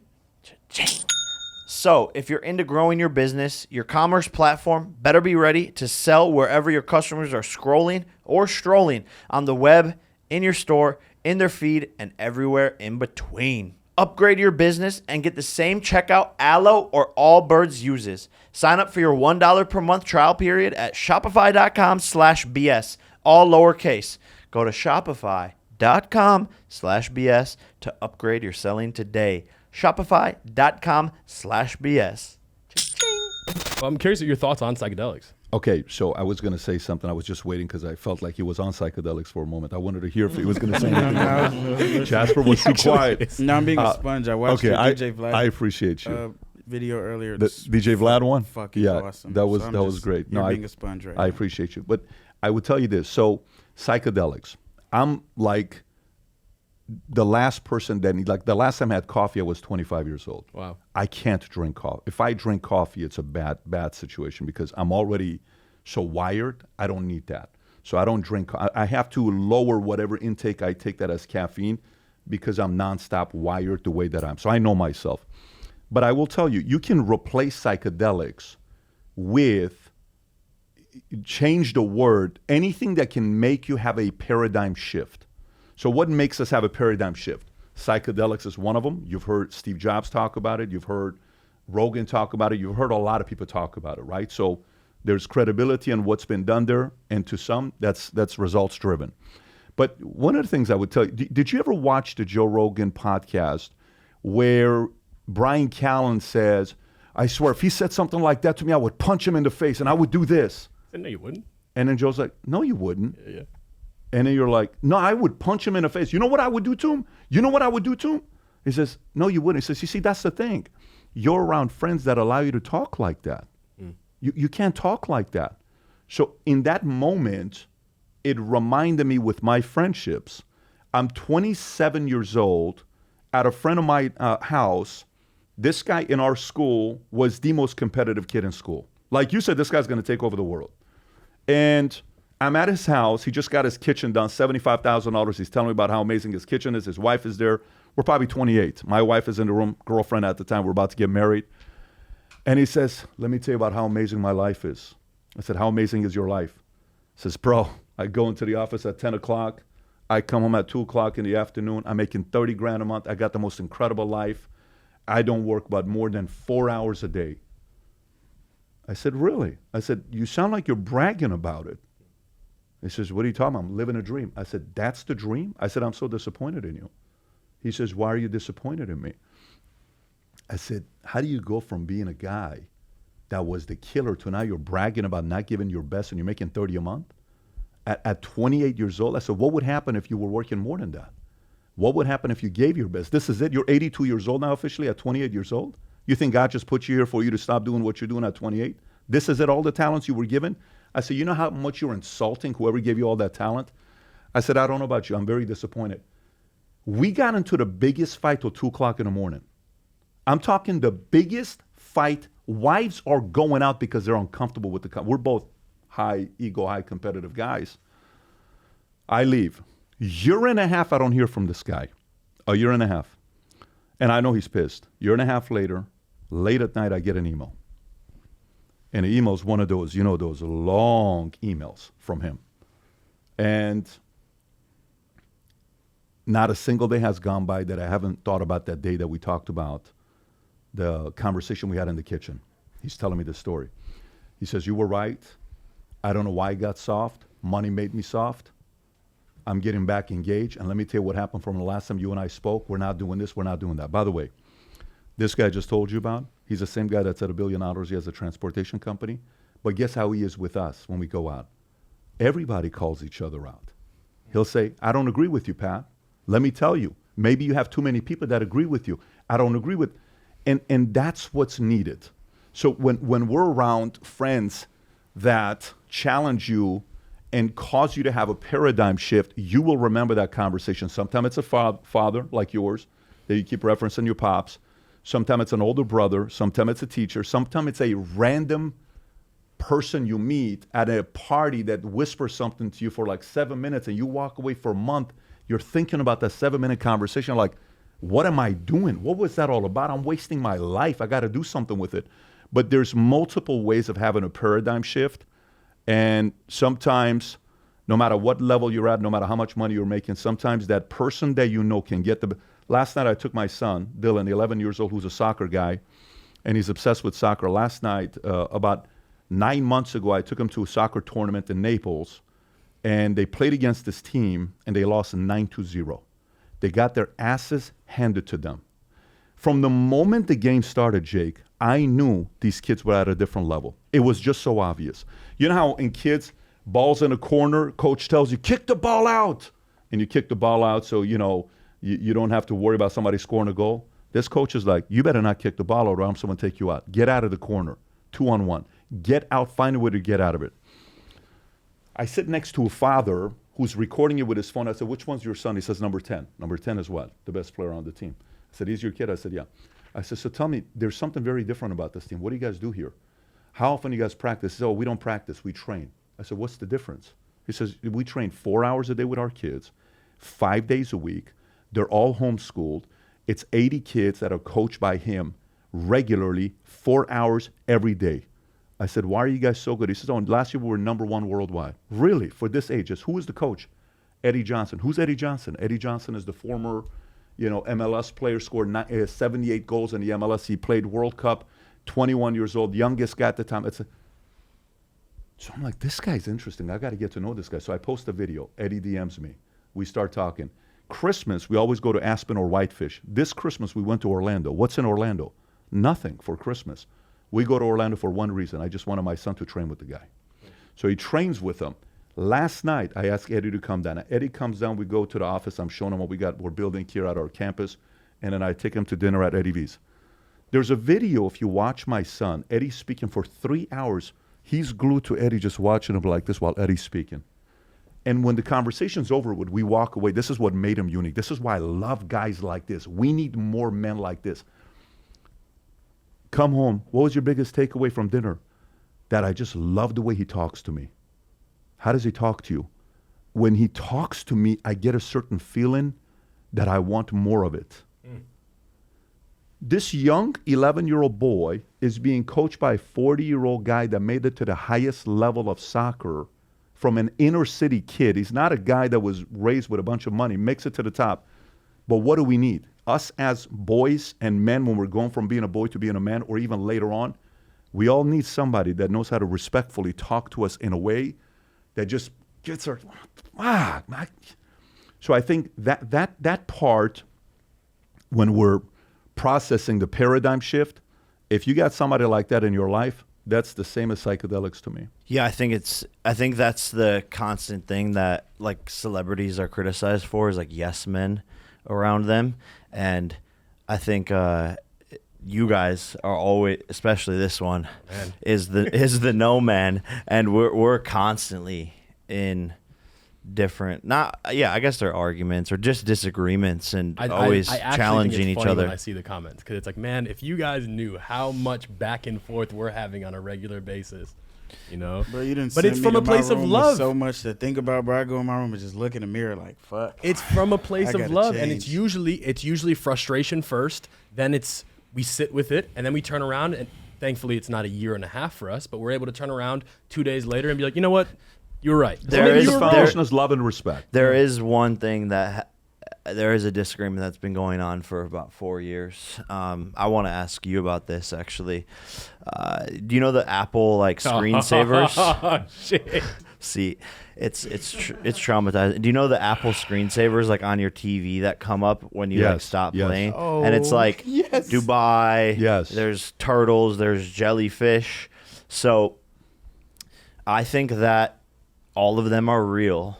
So if you're into growing your business, your commerce platform better be ready to sell wherever your customers are scrolling or strolling, on the web, in your store, in their feed, and everywhere in between. Upgrade your business and get the same checkout Aloe or Allbirds uses. Sign up for your $1 per month trial period at shopify.com/BS, all lowercase. Go to shopify.com/BS to upgrade your selling today. Shopify.com/BS.
Well, I'm curious of your thoughts on psychedelics.
Okay, so I was going to say something. I was just waiting because I felt like he was on psychedelics for a moment. I wanted to hear if he was going to say anything. Jasper was too quiet.
No, I'm being a sponge. I watched the DJ Vlad.
I appreciate you.
Video earlier.
The DJ Vlad one?
Fucking awesome.
That was great.
You're being a sponge right now.
I appreciate you. But I would tell you this. So psychedelics, I'm like the last person that, like, the last time I had coffee, I was 25 years old.
Wow.
I can't drink coffee. If I drink coffee, it's a bad situation because I'm already so wired. I don't need that. So I don't drink. I have to lower whatever intake I take that has caffeine because I'm nonstop wired the way that I'm. So I know myself. But I will tell you, you can replace psychedelics with, change the word, anything that can make you have a paradigm shift. So what makes us have a paradigm shift? Psychedelics is one of them. You've heard Steve Jobs talk about it. You've heard Rogan talk about it. You've heard a lot of people talk about it, right? So there's credibility in what's been done there, and to some, that's results driven. But one of the things I would tell you, did you ever watch the Joe Rogan podcast where Brian Callen says, I swear, if he said something like that to me, I would punch him in the face and I would do this.
No, you wouldn't.
And then Joe's like, no, you wouldn't.
Yeah.
And then you're like, no, I would punch him in the face. You know what I would do to him? You know what I would do to him? He says, no, you wouldn't. He says, you see, that's the thing. You're around friends that allow you to talk like that. You can't talk like that. So in that moment, it reminded me with my friendships. I'm 27 years old at a friend of my house This guy in our school was the most competitive kid in school. Like you said, this guy's going to take over the world. And I'm at his house. He just got his kitchen done, $75,000. He's telling me about how amazing his kitchen is. His wife is there. We're probably 28. My wife is in the room, girlfriend at the time. We're about to get married. And he says, let me tell you about how amazing my life is. I said, how amazing is your life? He says, bro, I go into the office at 10 o'clock. I come home at 2 o'clock in the afternoon. I'm making 30 grand a month. I got the most incredible life. I don't work but more than 4 hours a day. I said, really? I said, you sound like you're bragging about it. He says, what are you talking about? I'm living a dream. I said, that's the dream? I said, I'm so disappointed in you. He says, why are you disappointed in me? I said, how do you go from being a guy that was the killer to now you're bragging about not giving your best and you're making 30 a month? At 28 years old, I said, what would happen if you were working more than that? What would happen if you gave your best? This is it. You're 82 years old now officially at 28 years old. You think God just put you here for you to stop doing what you're doing at 28? This is it, all the talents you were given? I said, you know how much you're insulting whoever gave you all that talent? I said, I don't know about you. I'm very disappointed. We got into the biggest fight till 2 o'clock in the morning. I'm talking the biggest fight. Wives are going out because they're uncomfortable with we're both high ego, high competitive guys. I leave. Year and a half, I don't hear from this guy. A year and a half. And I know he's pissed. Year and a half later, late at night, I get an email. And the email's one of those, you know, those long emails from him. And not a single day has gone by that I haven't thought about that day that we talked about, the conversation we had in the kitchen. He's telling me this story. He says, you were right. I don't know why I got soft. Money made me soft. I'm getting back engaged. And let me tell you what happened from the last time you and I spoke. We're not doing this. We're not doing that. By the way, this guy I just told you about, he's the same guy that's at $1 billion. He has a transportation company. But guess how he is with us when we go out? Everybody calls each other out. He'll say, I don't agree with you, Pat. Let me tell you, maybe you have too many people that agree with you. I don't agree with, and that's what's needed. So when we're around friends that challenge you and cause you to have a paradigm shift, you will remember that conversation. Sometimes it's a father like yours that you keep referencing your pops. Sometimes it's an older brother. Sometimes it's a teacher. Sometimes it's a random person you meet at a party that whispers something to you for like 7 minutes and you walk away for a month. You're thinking about that 7-minute conversation like, what am I doing? What was that all about? I'm wasting my life. I got to do something with it. But there's multiple ways of having a paradigm shift. And sometimes, no matter what level you're at, no matter how much money you're making, sometimes that person that you know can get the... Last night I took my son, Dylan, 11 years old, who's a soccer guy, and he's obsessed with soccer. Last night, about 9 months ago, I took him to a soccer tournament in Naples, and they played against this team, and they lost 9-0. They got their asses handed to them. From the moment the game started, Jake, I knew these kids were at a different level. It was just so obvious. You know how in kids, ball's in a corner, coach tells you, kick the ball out. And you kick the ball out so, you know, you don't have to worry about somebody scoring a goal. This coach is like, you better not kick the ball out or I'm someone take you out. Get out of the corner, 2-on-1. Get out, find a way to get out of it. I sit next to a father who's recording it with his phone. I said, which one's your son? He says, number 10. Number 10 is what? The best player on the team. I said, he's your kid? I said, yeah. I said, so tell me, there's something very different about this team. What do you guys do here? How often do you guys practice? He said, oh, we don't practice, we train. I said, what's the difference? He says, we train 4 hours a day with our kids, 5 days a week. They're all homeschooled. It's 80 kids that are coached by him regularly, 4 hours every day. I said, why are you guys so good? He says, oh, last year we were #1 worldwide. Really? For this age? Who is the coach? Eddie Johnson. Who's Eddie Johnson? Eddie Johnson is the former, MLS player, scored 78 goals in the MLS. He played World Cup, 21 years old, youngest guy at the time. So I'm like, this guy's interesting. I got to get to know this guy. So I post a video. Eddie DMs me. We start talking. Christmas, we always go to Aspen or Whitefish. This Christmas, we went to Orlando. What's in Orlando? Nothing for Christmas. We go to Orlando for one reason. I just wanted my son to train with the guy. So he trains with him. Last night, I asked Eddie to come down. Eddie comes down. We go to the office. I'm showing him what we're building here at our campus. And then I take him to dinner at Eddie V's. There's a video, if you watch my son, Eddie's speaking for 3 hours. He's glued to Eddie, just watching him like this while Eddie's speaking. And when the conversation's over, we walk away. This is what made him unique. This is why I love guys like this. We need more men like this. Come home. What was your biggest takeaway from dinner? That I just love the way he talks to me. How does he talk to you? When he talks to me, I get a certain feeling that I want more of it. This young 11-year-old boy is being coached by a 40-year-old guy that made it to the highest level of soccer from an inner city kid. He's not a guy that was raised with a bunch of money, makes it to the top. But what do we need? Us as boys and men, when we're going from being a boy to being a man, or even later on, we all need somebody that knows how to respectfully talk to us in a way that just gets our, So I think that part, when we're processing the paradigm shift, if you got somebody like that in your life, that's the same as psychedelics to me.
Yeah, I think that's the constant thing that like celebrities are criticized for, is like yes men around them. And I think you guys are always, especially this one, is the no man, and we're constantly in different, I guess they're arguments or just disagreements, and always
I actually
challenging
think it's
each
funny
other.
when I see the comments, because it's like, man, if you guys knew how much back and forth we're having on a regular basis, you know.
Bro, you didn't.
But it's from a place of love.
So much to think about, bro. I go in my room and just look in the mirror like, fuck.
It's from a place
I
of
gotta
love, and
change.
it's usually frustration first. Then we sit with it, and then we turn around, and thankfully it's not a year and a half for us, but we're able to turn around 2 days later and be like, you know what, you were right.
There is-
the
there-
foundation is love and respect.
There is one thing that there is a disagreement that's been going on for about 4 years. I want to ask you about this, actually. Do you know the Apple like screensavers?
Oh shit!
See, it's traumatizing. Do you know the Apple screensavers like on your TV that come up when you like
Yes,
stop
yes.
playing? And it's
Oh,
like
yes.
Dubai.
Yes.
There's turtles. There's jellyfish. So I think that all of them are real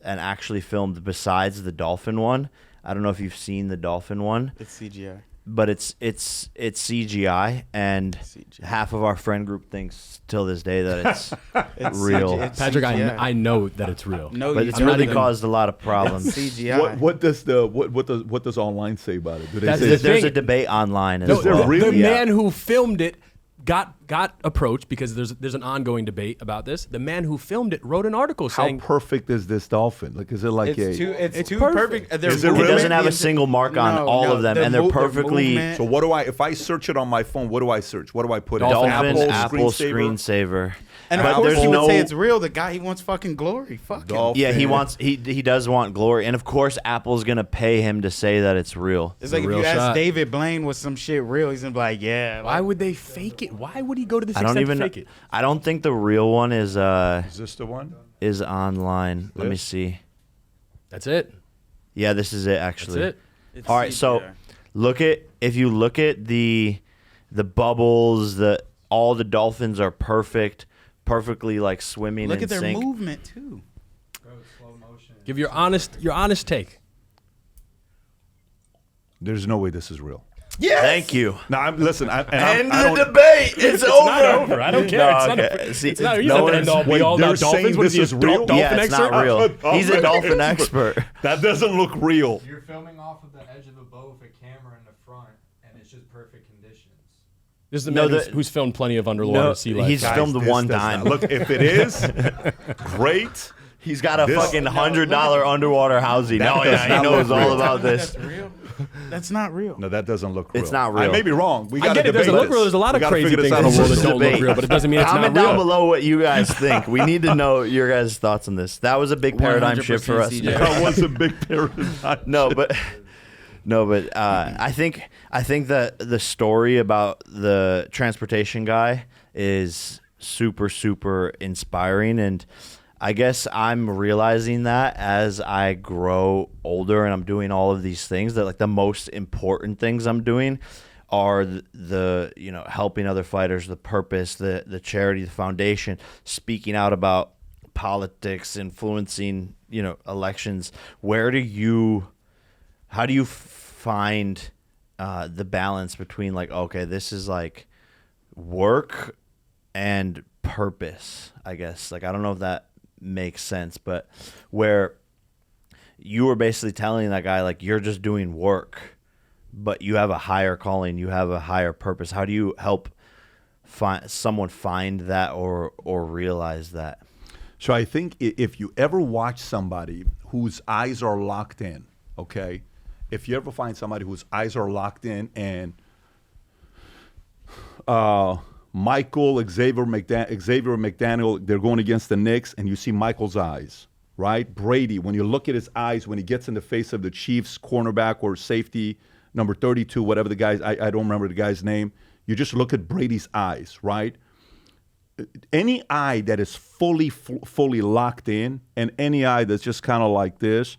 and actually filmed, besides the Dolphin one. I don't know if you've seen the Dolphin one,
It's CGI.
but it's CGI, and
CGI.
half of our friend group thinks till this day that it's
It's
real.
CGI. It's
Patrick,
CGI.
I know that it's real.
No,
But
you
it's
don't.
really
even-
caused a lot of problems.
CGI.
What does online say about it? Do they
That's
say
the
There's a
thing.
debate online as
No,
there
well.
really?
the
Yeah.
man who filmed it got approached, because there's an ongoing debate about this. The man who filmed it wrote an article
How
saying,
perfect is this dolphin? Like, is it like
It's too
perfect.
perfect.
Is it
It
really?
doesn't have a single mark on all of them, and they're perfectly
So what do if I search it on my phone, what do I search? What do I put in?
Dolphin Apple
screensaver?
screensaver.
And
But
of course
there's
he would
no-
say it's real. The guy, he wants fucking glory. Fuck him.
Dolphin.
Yeah, he does want glory, and of course Apple's gonna pay him to say that it's real.
It's like
a
if
real
you ask
shot.
David Blaine was some shit real, he's gonna be like, yeah.
why would they fake it? Why would he go to this
I don't
extent
even.
to fake it?
I don't think the real one is
Is this the one?
online. Let me
This?
see.
That's it.
Yeah, this is it actually.
That's it.
It's
All right, so
CGI.
if you look at the bubbles, all the dolphins are perfectly like swimming
Look
in
at their
sync.
movement too.
Give your honest take.
There's no way this is real.
Yes! Thank you.
Now, listen.
End
I
the
don't.
debate. It's over.
Not over. I don't care.
No,
It's not
okay.
a-
See,
it's not. He's
no
not
one
the
is-
end all be
wait,
all
they're
about dolphins.
saying
What is
this
he,
is
a
real?
dolphin
Yeah, it's
expert?
not real. He's a dolphin expert.
That doesn't look real.
You're filming off of the edge of a boat with a camera in the front, and it's just perfect conditions.
This is the
No,
man who's filmed plenty of underwater
No,
sea life.
he's
Guys,
filmed
this
one
does
time.
not- Look, if it is, great.
He's got a
This-
fucking $100 underwater housing.
That
Oh
does
yeah, he
not
knows
look
all
real.
about this.
That's real. That's not real.
No, that doesn't look real.
It's not
I
real.
may be wrong. We
I
got
get it. Doesn't look real. There's a lot of crazy things in the world that don't look real, but it doesn't mean it's
Comment
not
down
real.
below what you guys think. We need to know your guys' thoughts on this. That was a big paradigm shift for us.
100%
That was a big paradigm.
No, but I think that the story about the transportation guy is super inspiring, and I guess I'm realizing that as I grow older and I'm doing all of these things, that like the most important things I'm doing are the helping other fighters, the purpose, the charity, the foundation, speaking out about politics, influencing elections. How do you find the balance between like, okay, this is like work and purpose, I guess. Like, I don't know if that makes sense, but where you were basically telling that guy, like, you're just doing work, but you have a higher calling, you have a higher purpose. How do you help someone find that or realize that?
So I think if you ever watch somebody whose eyes are locked in, okay, if you ever find somebody whose eyes are locked in and Xavier McDaniel, they're going against the Knicks, and you see Michael's eyes, right? Brady, when you look at his eyes, when he gets in the face of the Chiefs cornerback or safety, number 32, whatever the guy's, I don't remember the guy's name, you just look at Brady's eyes, right? Any eye that is fully locked in and any eye that's just kind of like this,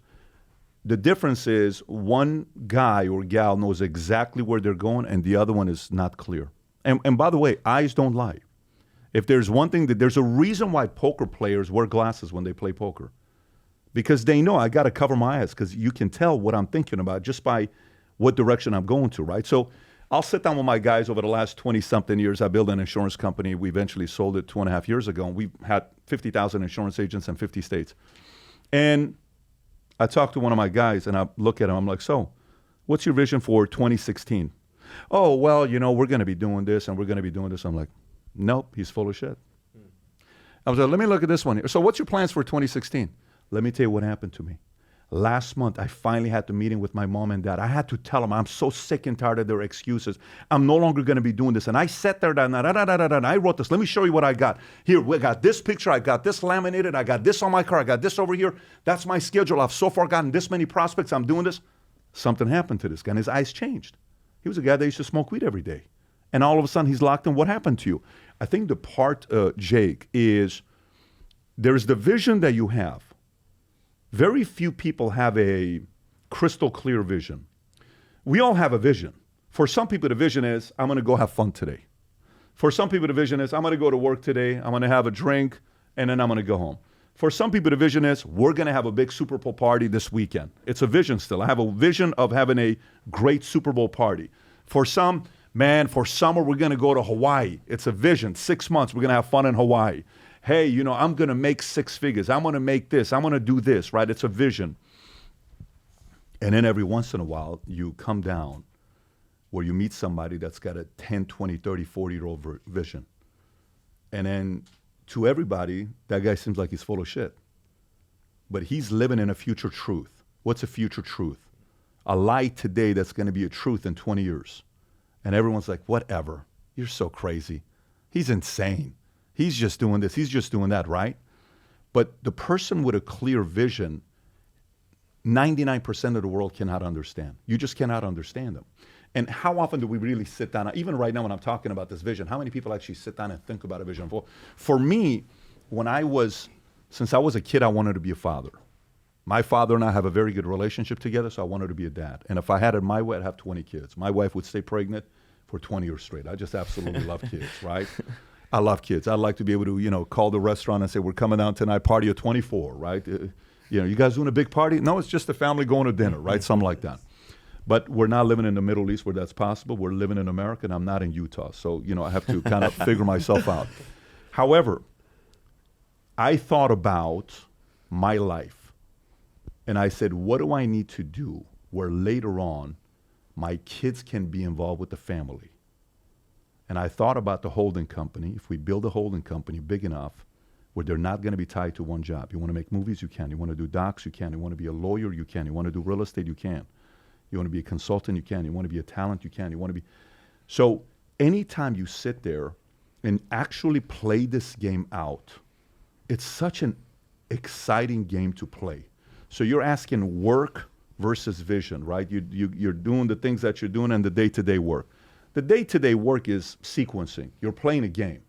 the difference is one guy or gal knows exactly where they're going and the other one is not clear. And by the way, eyes don't lie. If there's one thing there's a reason why poker players wear glasses when they play poker. Because they know I got to cover my eyes because you can tell what I'm thinking about just by what direction I'm going to, right? So I'll sit down with my guys over the last 20-something years. I built an insurance company. We eventually sold it 2.5 years ago. And we've had 50,000 insurance agents in 50 states. And I talked to one of my guys, and I look at him. I'm like, so what's your vision for 2016? Oh, well, we're going to be doing this, and we're going to be doing this. I'm like, nope, he's full of shit. I was like, let me look at this one here. So what's your plans for 2016? Let me tell you what happened to me. Last month, I finally had the meeting with my mom and dad. I had to tell them I'm so sick and tired of their excuses. I'm no longer going to be doing this. And I sat there and I wrote this. Let me show you what I got. Here, we got this picture. I got this laminated. I got this on my car. I got this over here. That's my schedule. I've so far gotten this many prospects. I'm doing this. Something happened to this guy, and his eyes changed. He was a guy that used to smoke weed every day. And all of a sudden, he's locked in. What happened to you? I think the part, Jake, is there's the vision that you have. Very few people have a crystal clear vision. We all have a vision. For some people, the vision is, I'm going to go have fun today. For some people, the vision is, I'm going to go to work today, I'm going to have a drink, and then I'm going to go home. For some people, the vision is, we're going to have a big Super Bowl party this weekend. It's a vision still. I have a vision of having a great Super Bowl party. For some, for summer, we're going to go to Hawaii. It's a vision. 6 months, we're going to have fun in Hawaii. Hey, I'm going to make 6 figures. I'm going to make this. I'm going to do this, right? It's a vision. And then every once in a while, you come down where you meet somebody that's got a 10, 20, 30, 40-year-old vision. And then to everybody, that guy seems like he's full of shit. But he's living in a future truth. What's a future truth? A lie today that's going to be a truth in 20 years. And everyone's like, whatever. You're so crazy. He's insane. He's just doing this. He's just doing that, right? But the person with a clear vision, 99% of the world cannot understand. You just cannot understand them. And how often do we really sit down? Even right now when I'm talking about this vision, how many people actually sit down and think about a vision? For me, since I was a kid, I wanted to be a father. My father and I have a very good relationship together, so I wanted to be a dad. And if I had it my way, I'd have 20 kids. My wife would stay pregnant for 20 years straight. I just absolutely love kids, right? I love kids. I'd like to be able to, call the restaurant and say, we're coming down tonight, party of 24, right? You guys doing a big party? No, it's just a family going to dinner, right? Something like that. But we're not living in the Middle East where that's possible. We're living in America, and I'm not in Utah. So, I have to kind of figure myself out. However, I thought about my life, and I said, what do I need to do where later on my kids can be involved with the family? And I thought about the holding company. If we build a holding company big enough where they're not going to be tied to one job. You want to make movies, you can. You want to do docs, you can. You want to be a lawyer, you can. You want to do real estate, you can. You want to be a consultant, you can. You want to be a talent, you can. You want to be. So anytime you sit there and actually play this game out, it's such an exciting game to play. So you're asking work versus vision, right? You're doing the things that you're doing and the day-to-day work. The day-to-day work is sequencing. You're playing a game.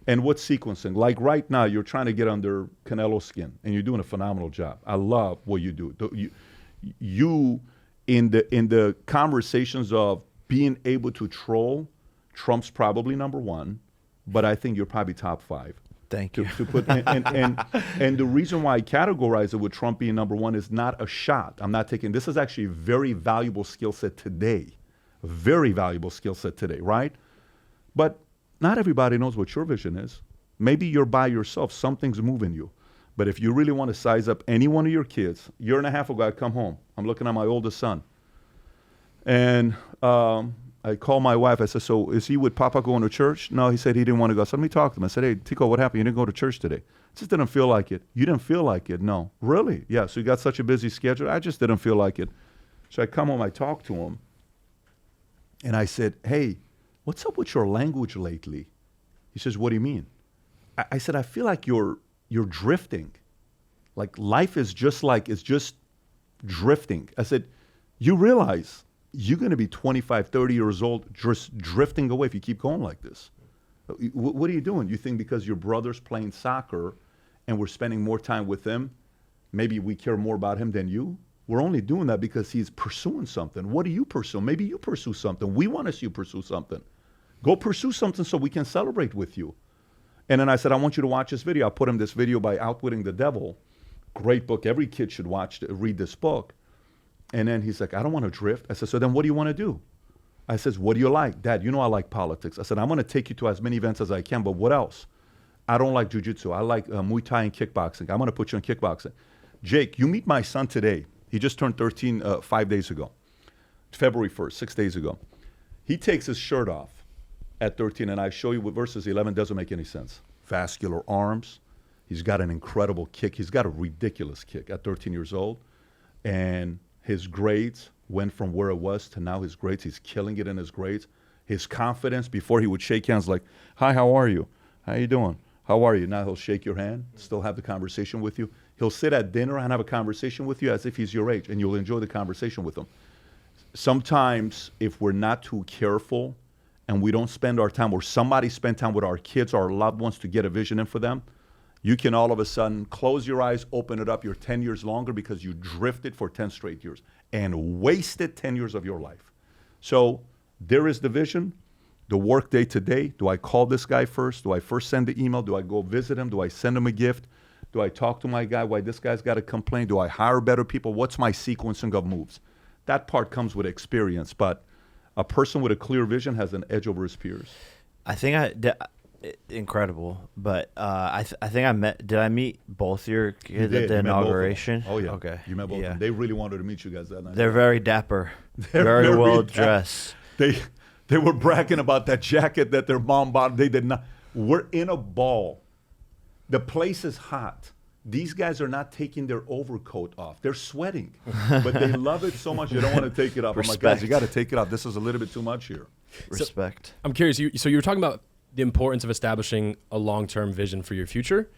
And what's sequencing? Like right now, you're trying to get under Canelo's skin, and you're doing a phenomenal job. I love what you do. You in the conversations of being able to troll, Trump's probably number one, but I think you're probably top 5.
Thank you.
To put and the reason why I categorize it with Trump being number one is not a shot. I'm not taking. This is actually a very valuable skill set today. A very valuable skill set today, right? But not everybody knows what your vision is. Maybe you're by yourself. Something's moving you. But if you really want to size up any one of your kids, year and a half ago, I come home. I'm looking at my oldest son. And I called my wife. I said, so is he with Papa going to church? No, he said he didn't want to go. So let me talk to him. I said, hey, Tico, what happened? You didn't go to church today. I just didn't feel like it. You didn't feel like it? No. Really? Yeah, so you got such a busy schedule? I just didn't feel like it. So I come home, I talk to him, and I said, hey, what's up with your language lately? He says, what do you mean? I said, I feel like you're drifting. Like life is just like, it's just drifting. I said, you realize you're going to be 25, 30 years old, just drifting away if you keep going like this. What are you doing? You think because your brother's playing soccer and we're spending more time with him, maybe we care more about him than you? We're only doing that because he's pursuing something. What do you pursue? Maybe you pursue something. We want to see you pursue something. Go pursue something so we can celebrate with you. And then I said, I want you to watch this video. I put him this video by Outwitting the Devil. Great book. Every kid should read this book. And then he's like, I don't want to drift. I said, so then what do you want to do? I says, what do you like? Dad, you know I like politics. I said, I'm going to take you to as many events as I can, but what else? I don't like jiu-jitsu. I like Muay Thai and kickboxing. I'm going to put you in kickboxing. Jake, you meet my son today. He just turned 13 5 days ago. February 1st, 6 days ago. He takes his shirt off at 13, and I show you what versus 11 doesn't make any sense. Vascular arms. He's got an incredible kick. He's got a ridiculous kick at 13 years old. And his grades went from where it was to now his grades. He's killing it in his grades. His confidence, before he would shake hands like, hi, how are you? How you doing? How are you? Now he'll shake your hand, still have the conversation with you. He'll sit at dinner and have a conversation with you as if he's your age, and you'll enjoy the conversation with him. Sometimes, if we're not too careful and we don't spend our time, or somebody spend time with our kids or our loved ones to get a vision in for them, you can all of a sudden close your eyes, open it up, you're 10 years longer because you drifted for 10 straight years and wasted 10 years of your life. So there is the vision, the work day to day. Do I call this guy first? Do I first send the email? Do I go visit him? Do I send him a gift? Do I talk to my guy? Why this guy's got a complaint? Do I hire better people? What's my sequencing of moves? That part comes with experience, but a person with a clear vision has an edge over his peers.
I think incredible, but I think I met. Did I meet both your kids at the inauguration?
Oh yeah.
Okay.
You met both of them. They really wanted to meet you guys that night.
They're very dapper. Very well dressed.
They were bragging about that jacket that their mom bought. They did not. We're in a ball. The place is hot. These guys are not taking their overcoat off. They're sweating, but they love it so much they don't want to take it off. I'm like, guys, you got to take it off. This is a little bit too much here.
Respect.
So, I'm curious. So you were talking about the importance of establishing a long-term vision for your future.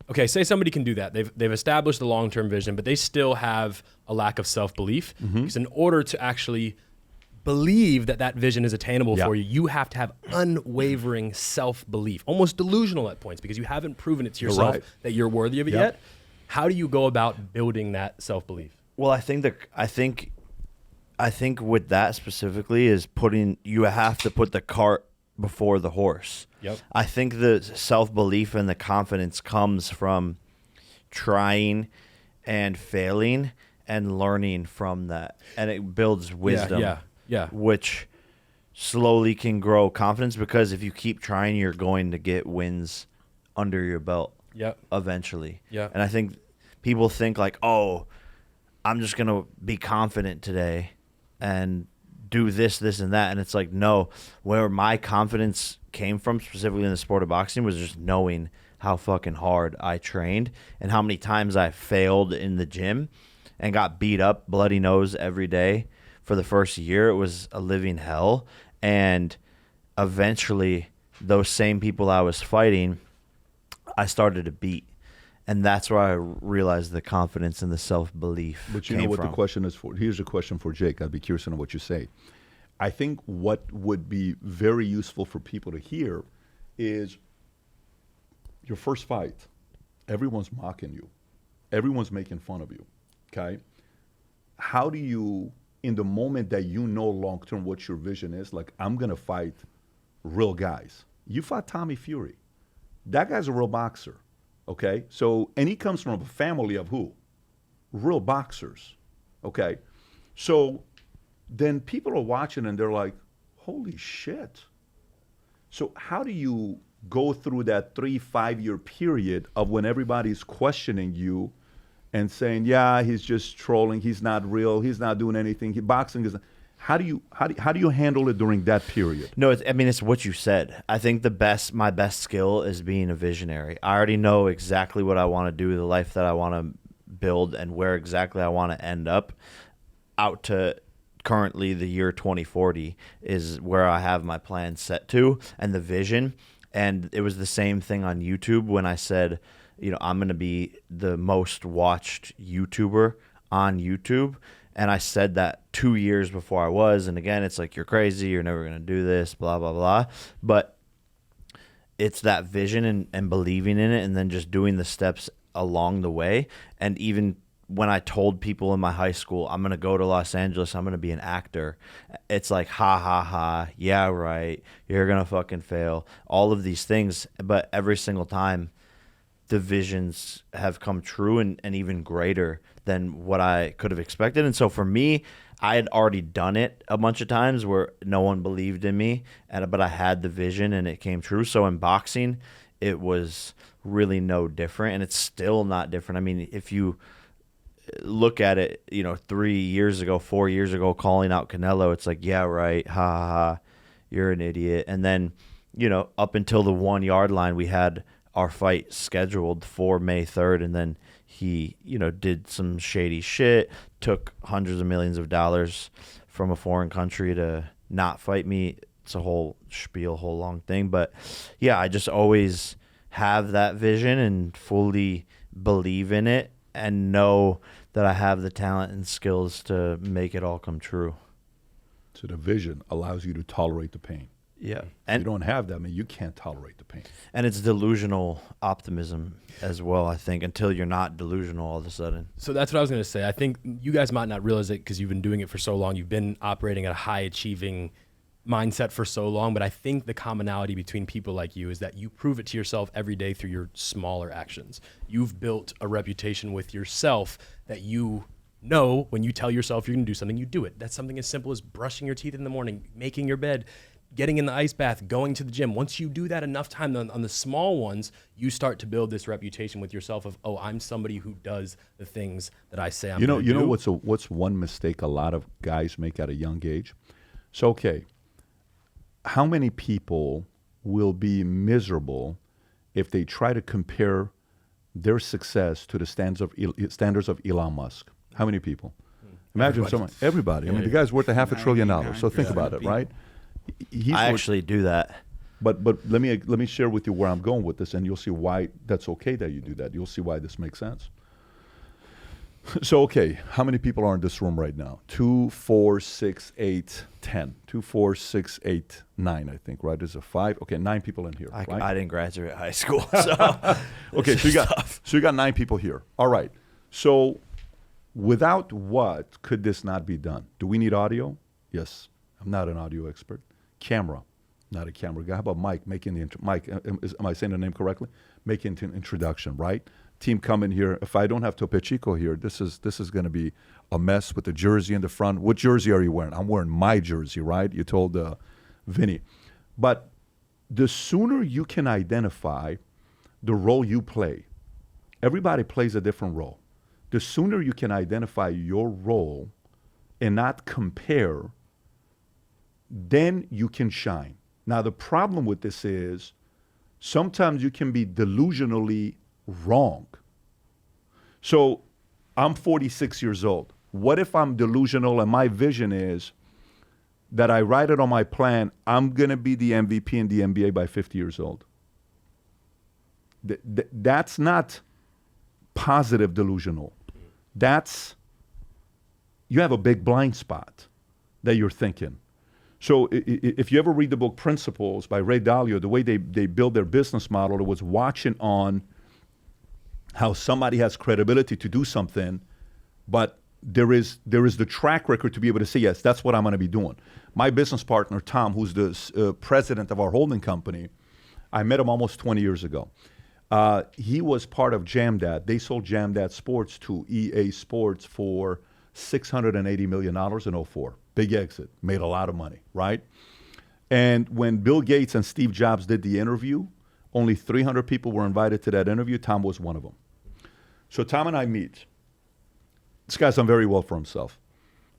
Okay, say somebody can do that. They've established the long-term vision, but they still have a lack of self-belief. Because in order to actually believe that that vision is attainable for you, you have to have unwavering self-belief, almost delusional at points, because you haven't proven it to yourself that you're worthy of it yet. How do you go about building that self-belief?
Well, I think with that specifically is you have to put the cart before the horse.
Yep.
I think the self-belief and the confidence comes from trying and failing and learning from that, and it builds wisdom.
Yeah.
Which slowly can grow confidence, because if you keep trying, you're going to get wins under your belt eventually.
Yeah.
And I think people think like, oh, I'm just going to be confident today and do this, and that. And it's like, no, where my confidence came from specifically in the sport of boxing was just knowing how fucking hard I trained and how many times I failed in the gym and got beat up, bloody nose every day. For the first year, it was a living hell. And eventually, those same people I was fighting, I started to beat. And that's where I realized the confidence and the self-belief.
But you know what the question is for? Here's a question for Jake. I'd be curious to know what you say. I think what would be very useful for people to hear is your first fight. Everyone's mocking you. Everyone's making fun of you. Okay? How do you, in the moment that you know long-term what your vision is, like, I'm going to fight real guys. You fought Tommy Fury. That guy's a real boxer, okay? So, and he comes from a family of who? Real boxers, okay? So then people are watching and they're like, holy shit. So how do you go through that 3-5 year period of when everybody's questioning you and saying, yeah, he's just trolling, he's not real, he's not doing anything, boxing is not. How do you handle it during that period?
No, it's what you said. I think my best skill is being a visionary. I already know exactly what I want to do, the life that I want to build, and where exactly I want to end up. Out to currently the year 2040 is where I have my plan set to, and the vision. And it was the same thing on YouTube when I said, I'm going to be the most watched YouTuber on YouTube. And I said that 2 years before I was. And again, it's like, you're crazy. You're never going to do this, blah, blah, blah. But it's that vision and believing in it, and then just doing the steps along the way. And even when I told people in my high school, I'm going to go to Los Angeles, I'm going to be an actor, it's like, ha, ha, ha. Yeah, right. You're going to fucking fail. All of these things. But every single time, the visions have come true and even greater than what I could have expected. And so for me, I had already done it a bunch of times where no one believed in me, but I had the vision and it came true. So in boxing, it was really no different, and it's still not different. I mean, if you look at it, 3 years ago, 4 years ago, calling out Canelo, it's like, yeah, right, ha, ha, ha, you're an idiot. And then, up until the 1 yard line, we had our fight scheduled for May 3rd, and then he, did some shady shit, took hundreds of millions of dollars from a foreign country to not fight me. It's a whole spiel, whole long thing. But yeah, I just always have that vision and fully believe in it and know that I have the talent and skills to make it all come true.
So the vision allows you to tolerate the pain.
Yeah.
And you don't have that, you can't tolerate the pain.
And it's delusional optimism as well, I think, until you're not delusional all of a sudden.
So that's what I was going to say. I think you guys might not realize it because you've been doing it for so long. You've been operating at a high achieving mindset for so long. But I think the commonality between people like you is that you prove it to yourself every day through your smaller actions. You've built a reputation with yourself that you know when you tell yourself you're going to do something, you do it. That's something as simple as brushing your teeth in the morning, making your bed, getting in the ice bath, going to the gym. Once you do that enough time on the small ones, you start to build this reputation with yourself of, oh, I'm somebody who does the things that I say I'm going to do.
You know what's one mistake a lot of guys make at a young age? So, okay, how many people will be miserable if they try to compare their success to the standards of Elon Musk? How many people? Imagine everybody.
Yeah,
the guy's worth $500 billion. So think about it, right?
I actually do that.
But let me share with you where I'm going with this, and you'll see why that's okay that you do that. You'll see why this makes sense. So, okay, how many people are in this room right now? 2, 4, 6, 8, 10. 2, 4, 6, 8, 9, I think, right? There's a 5. Okay, 9 people in here, right?
I didn't graduate high school, so
okay, so you got 9 people here. All right. So without what could this not be done? Do we need audio? Yes. I'm not an audio expert. Camera, not a camera guy. How about Mike making the Mike? Am I saying the name correctly? Making an introduction, right? Team come in here. If I don't have Tope Chico here, this is going to be a mess with the jersey in the front. What jersey are you wearing? I'm wearing my jersey, right? You told Vinny. But the sooner you can identify the role you play, everybody plays a different role. The sooner you can identify your role and not compare, then you can shine. Now, the problem with this is sometimes you can be delusionally wrong. So I'm 46 years old. What if I'm delusional and my vision is that I write it on my plan, I'm going to be the MVP in the NBA by 50 years old? That's not positive delusional. That's, you have a big blind spot that you're thinking. So if you ever read the book Principles by Ray Dalio, the way they build their business model, it was watching on how somebody has credibility to do something, but there is the track record to be able to say, yes, that's what I'm going to be doing. My business partner, Tom, who's the president of our holding company, I met him almost 20 years ago. He was part of JamDad. They sold JamDad Sports to EA Sports for $680 million in 2004. Big exit, made a lot of money, right? And when Bill Gates and Steve Jobs did the interview, only 300 people were invited to that interview. Tom was one of them. So Tom and I meet. This guy's done very well for himself.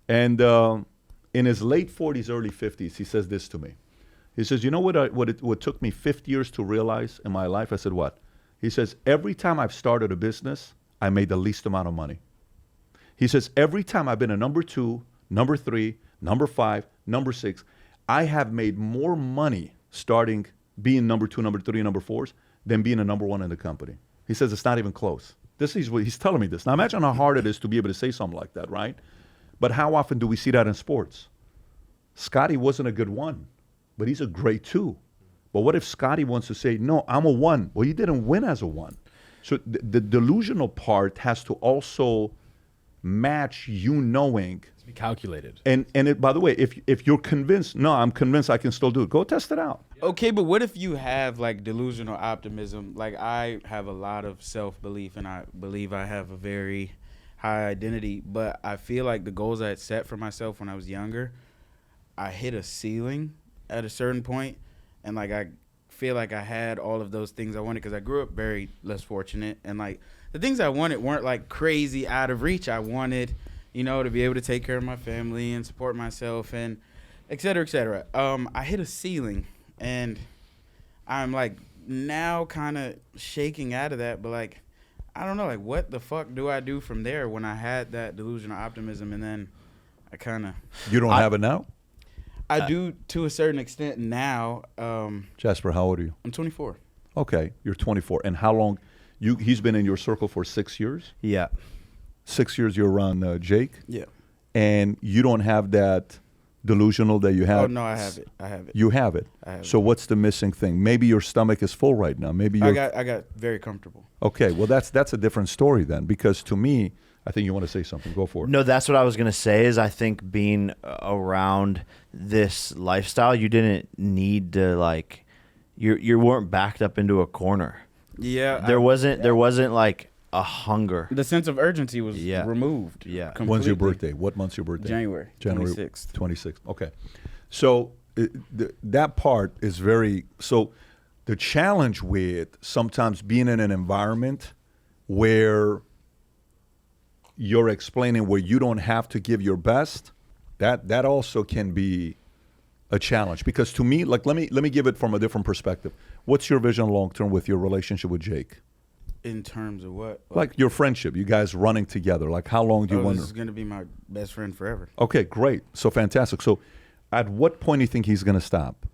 And In his late 40s, early 50s, he says this to me. He says, you know what took me 50 years to realize in my life? I said, what? He says, every time I've started a business, I made the least amount of money. He says, every time I've been a number 2, number 3, number 5, number 6, I have made more money starting being number 2, number 3, number 4s than being a number 1 in the company. He says, it's not even close. This is what he's telling me this. Now imagine how hard it is to be able to say something like that, right? But how often do we see that in sports? Scotty wasn't a good 1, but he's a great 2. But what if Scotty wants to say, no, I'm a 1? Well, you didn't win as a 1. So the delusional part has to also match you knowing.
To be calculated.
And it, by the way, if you're convinced, no, I'm convinced I can still do it, go test it out.
Okay, but what if you have like delusional optimism? Like I have a lot of self-belief and I believe I have a very high identity, but I feel like the goals I had set for myself when I was younger, I hit a ceiling at a certain point, and like I feel like I had all of those things I wanted because I grew up very less fortunate, and like the things I wanted weren't like crazy out of reach. I wanted, you know, to be able to take care of my family and support myself and et cetera, et cetera. I hit a ceiling, and I'm like now kind of shaking out of that, but like I don't know, like what the fuck do I do from there when I had that delusional optimism and then I kind of...
You don't have it now?
I do to a certain extent now.
Jasper, how old are you?
I'm 24.
Okay, you're 24. And how long? He's been in your circle for 6 years?
Yeah.
6 years you're around Jake?
Yeah.
And you don't have that delusional that you have?
Oh, no, I have it. I have it.
You have it?
I have
so
it.
What's the missing thing? Maybe your stomach is full right now. Maybe you're...
I got very comfortable.
Okay, well, that's a different story then, because to me, I think you want to say something. Go for it.
No, that's what I was going to say is I think being around this lifestyle, you didn't need to like, you weren't backed up into a corner.
Yeah.
There wasn't like a hunger.
The sense of urgency was
Yeah.
removed.
Yeah.
Completely.
When's your birthday? What month's your birthday?
January 26th.
26th. Okay. So that part is very... So the challenge with sometimes being in an environment where you're explaining where you don't have to give your best, that also can be a challenge. Because to me, like let me give it from a different perspective. What's your vision long term with your relationship with Jake?
In terms of what?
Like your friendship, you guys running together. Like how long do you want
This is going to be my best friend forever.
Okay, great. So fantastic. So at what point do you think he's going to stop?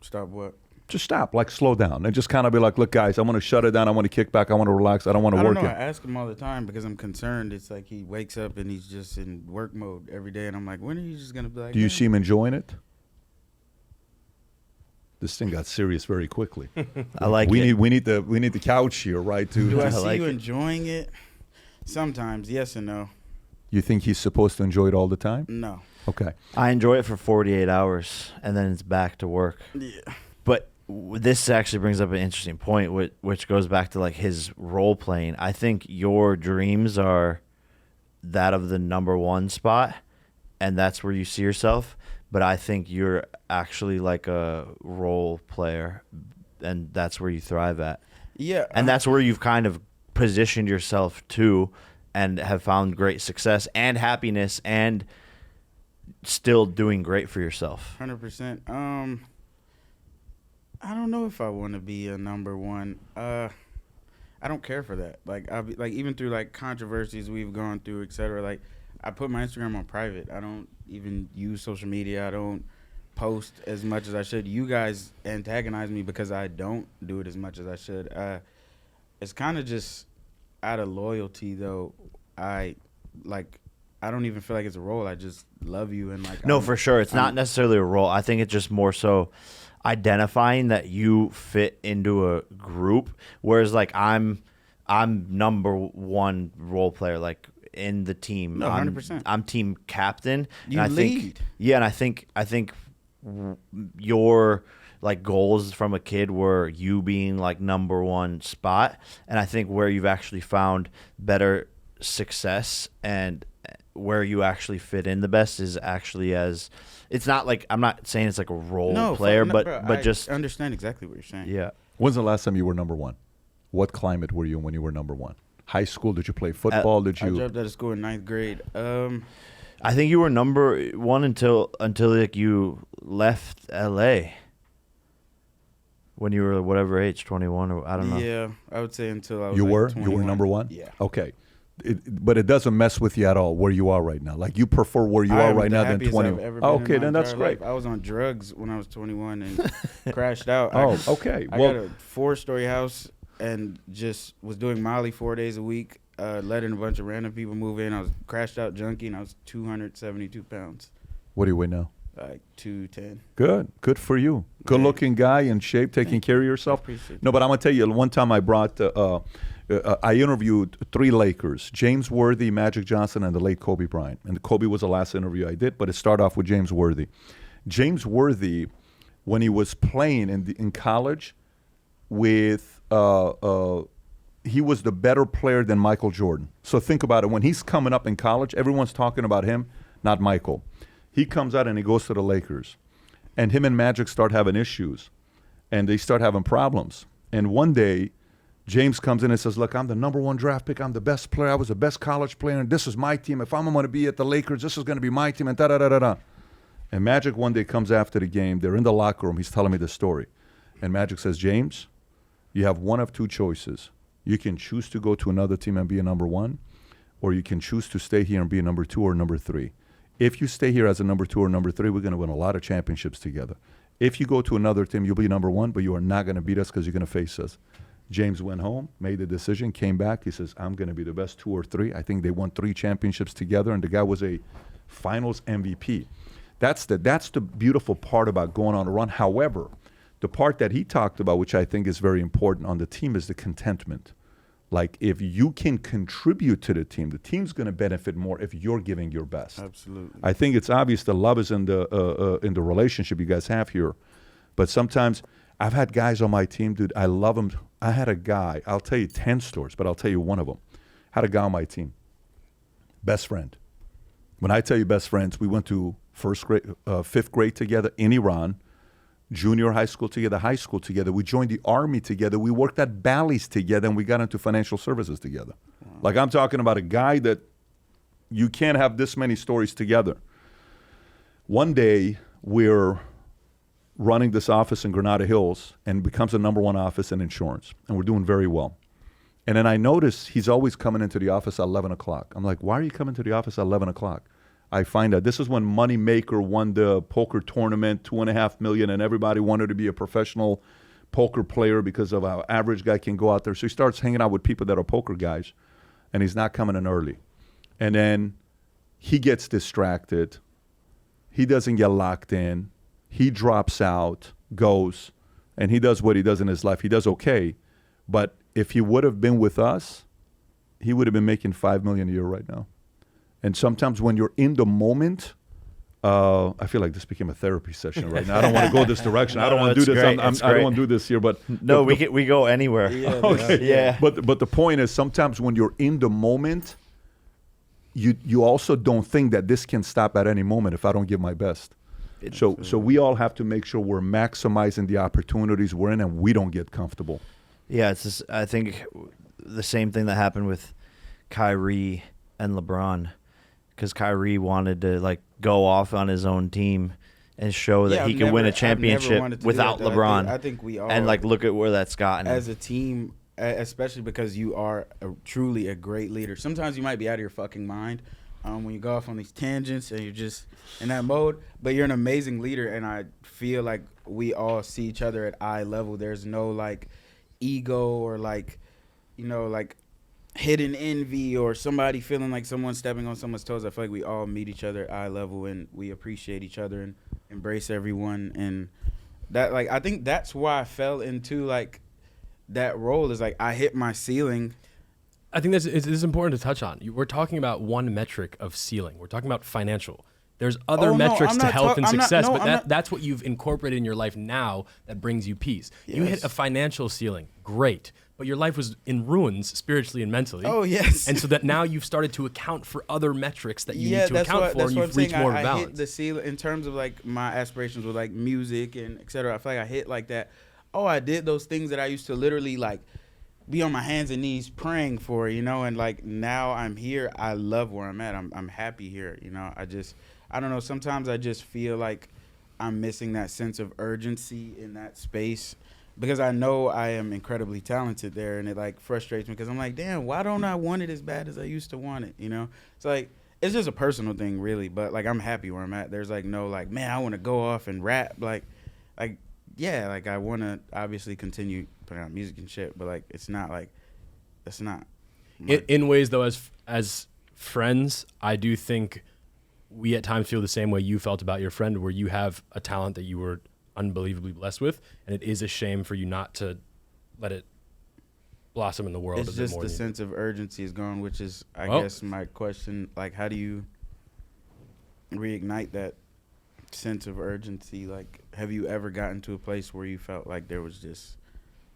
Stop what?
Just stop, like slow down and just kind of be like, look, guys, I want to shut it down. I want to kick back. I want to relax. I don't want to
I don't
work
know.
it.
I ask him all the time because I'm concerned. It's like he wakes up and he's just in work mode every day. And I'm like, when are you just going to be like,
Do you
"Man."
see him enjoying it? This thing got serious very quickly.
I like
we
it.
need the couch here, right?
Do I
I
see
like
you
it.
enjoying it? Sometimes, yes and no.
You think he's supposed to enjoy it all the time?
No.
Okay.
I enjoy it for 48 hours and then it's back to work.
Yeah.
But this actually brings up an interesting point, which goes back to like his role playing. I think your dreams are that of the number 1 spot, and that's where you see yourself. But I think you're actually like a role player, and that's where you thrive at.
Yeah.
And that's where you've kind of positioned yourself to and have found great success and happiness and still doing great for yourself.
100%. I don't know if I want to be a number 1. I don't care for that. Like I'll be like even through like controversies we've gone through, etc. Like I put my Instagram on private. I don't even use social media. I don't post as much as I should. You guys antagonize me because I don't do it as much as I should. It's kind of just out of loyalty though. I don't even feel like it's a role. I just love you and like.
No, for sure. It's not necessarily a role. I think it's just more so identifying that you fit into a group, whereas like I'm number 1 role player like in the team.
No, 100%.
I'm team captain.
You
and I
lead.
think, yeah, and I think your like goals from a kid were you being like number 1 spot, and I think where you've actually found better success and where you actually fit in the best is actually as it's not like I'm not saying it's like a role player,
no,
but
bro,
but
I
just
understand exactly what you're saying.
yeah.
When's the last time you were number 1? What climate were you in when you were number 1? High school? Did you play football? Did
I
you?
dropped out of school in 9th grade.
I think you were number one until like you left LA. When you were whatever age, 21 or I don't know.
Yeah, I would say until I was
You
like
were
21.
number one.
Yeah.
Okay. But it doesn't mess with you at all where you are right now. Like you prefer where you
I
are
am
right
the
now than
happiest
20.
I've ever been
Okay,
in my
then that's
entire
great.
life. I was on drugs when I was 21 and crashed out.
Oh, okay.
I got a 4-story house and just was doing Molly 4 days a week, letting a bunch of random people move in. I was crashed out junkie and I was 272 pounds,
What do you weigh now?
like 210.
Good for you. Good looking guy, in shape, taking care of yourself.
Appreciate
No, but I'm gonna tell you. One time I brought, I interviewed 3 Lakers: James Worthy, Magic Johnson, and the late Kobe Bryant. And Kobe was the last interview I did, but it started off with James Worthy. James Worthy, when he was playing in college, with he was the better player than Michael Jordan. So think about it. When he's coming up in college, everyone's talking about him, not Michael. He comes out and he goes to the Lakers. And him and Magic start having issues. And they start having problems. And one day, James comes in and says, look, I'm the number 1 draft pick. I'm the best player. I was the best college player. And this is my team. If I'm going to be at the Lakers, this is going to be my team. And da-da-da-da-da. And Magic one day comes after the game. They're in the locker room. He's telling me the story. And Magic says, James, you have one of 2 choices. You can choose to go to another team and be a number 1, or you can choose to stay here and be a number 2 or number 3. If you stay here as a number 2 or number 3, we're going to win a lot of championships together. If you go to another team, you'll be number 1, but you are not going to beat us because you're going to face us. James went home, made the decision, came back. He says, I'm going to be the best 2 or 3. I think they won 3 championships together, and the guy was a finals MVP. That's the beautiful part about going on a run. However, the part that he talked about, which I think is very important on the team, is the contentment. Like, if you can contribute to the team's going to benefit more if you're giving your best.
Absolutely.
I think it's obvious the love is in the relationship you guys have here. But sometimes I've had guys on my team, dude, I love them. I had a guy, I'll tell you 10 stories, but I'll tell you one of them. Had a guy on my team, best friend. When I tell you best friends, we went to 5th grade together in Iran, junior high school together, high school together. We joined the Army together. We worked at Bally's together, and we got into financial services together. Wow. Like, I'm talking about a guy that you can't have this many stories together. One day, we're running this office in Granada Hills, and becomes the number 1 office in insurance, and we're doing very well. And then I notice he's always coming into the office at 11 o'clock. I'm like, why are you coming to the office at 11 o'clock? I find out this is when Moneymaker won the poker tournament, $2.5 million, and everybody wanted to be a professional poker player because of how average guy can go out there. So he starts hanging out with people that are poker guys, and he's not coming in early. And then he gets distracted. He doesn't get locked in. He drops out, goes, and he does what he does in his life. He does okay. But if he would have been with us, he would have been making $5 million a year right now. And sometimes when you're in the moment, I feel like this became a therapy session right now. I don't want to go this direction. I don't want to do this. I don't want to do this here. But
no, we go anywhere.
Yeah,
okay.
Yeah.
But the point is, sometimes when you're in the moment, you also don't think that this can stop at any moment if I don't give my best. So we all have to make sure we're maximizing the opportunities we're in, and we don't get comfortable.
Yeah, it's just, I think the same thing that happened with Kyrie and LeBron, because Kyrie wanted to like go off on his own team and show that he could win a championship without LeBron.
I think we all,
and like look at where that's gotten
as a team, especially because you are truly a great leader. Sometimes you might be out of your fucking mind when you go off on these tangents and you're just in that mode, but you're an amazing leader, and I feel like we all see each other at eye level. There's no like ego or like, you know, like hidden envy or somebody feeling like someone's stepping on someone's toes. I feel like we all meet each other at eye level, and we appreciate each other and embrace everyone. And that, like, I think that's why I fell into like that role, is like I hit my ceiling.
I think this is important to touch on. We're talking about one metric of ceiling. We're talking about financial. There's other metrics to health and success, but that's what you've incorporated in your life now that brings you peace. Yes. You hit a financial ceiling, great, but your life was in ruins spiritually and mentally.
Oh, yes.
And so that now you've started to account for other metrics that you need to account for, and you've reached more balance.
I hit the ceiling in terms of like my aspirations with like music and et cetera. I feel like I hit like that. Oh, I did those things that I used to literally like be on my hands and knees praying for, and like now I'm here. I love where I'm at. I'm happy here. I don't know. Sometimes I just feel like I'm missing that sense of urgency in that space because I know I am incredibly talented there, and it like frustrates me because I'm like, damn, why don't I want it as bad as I used to want it? It's like, it's just a personal thing really, but like I'm happy where I'm at. There's like no like, man, I want to go off and rap yeah, like I want to obviously continue putting out music and shit, but like it's not like that's not
in ways though, as friends, I do think we at times feel the same way you felt about your friend, where you have a talent that you were unbelievably blessed with, and it is a shame for you not to let it blossom in the world.
It's
a bit
just
more
the
than
sense of urgency is gone, which is I guess my question, like how do you reignite that sense of urgency? Like, have you ever gotten to a place where you felt like there was just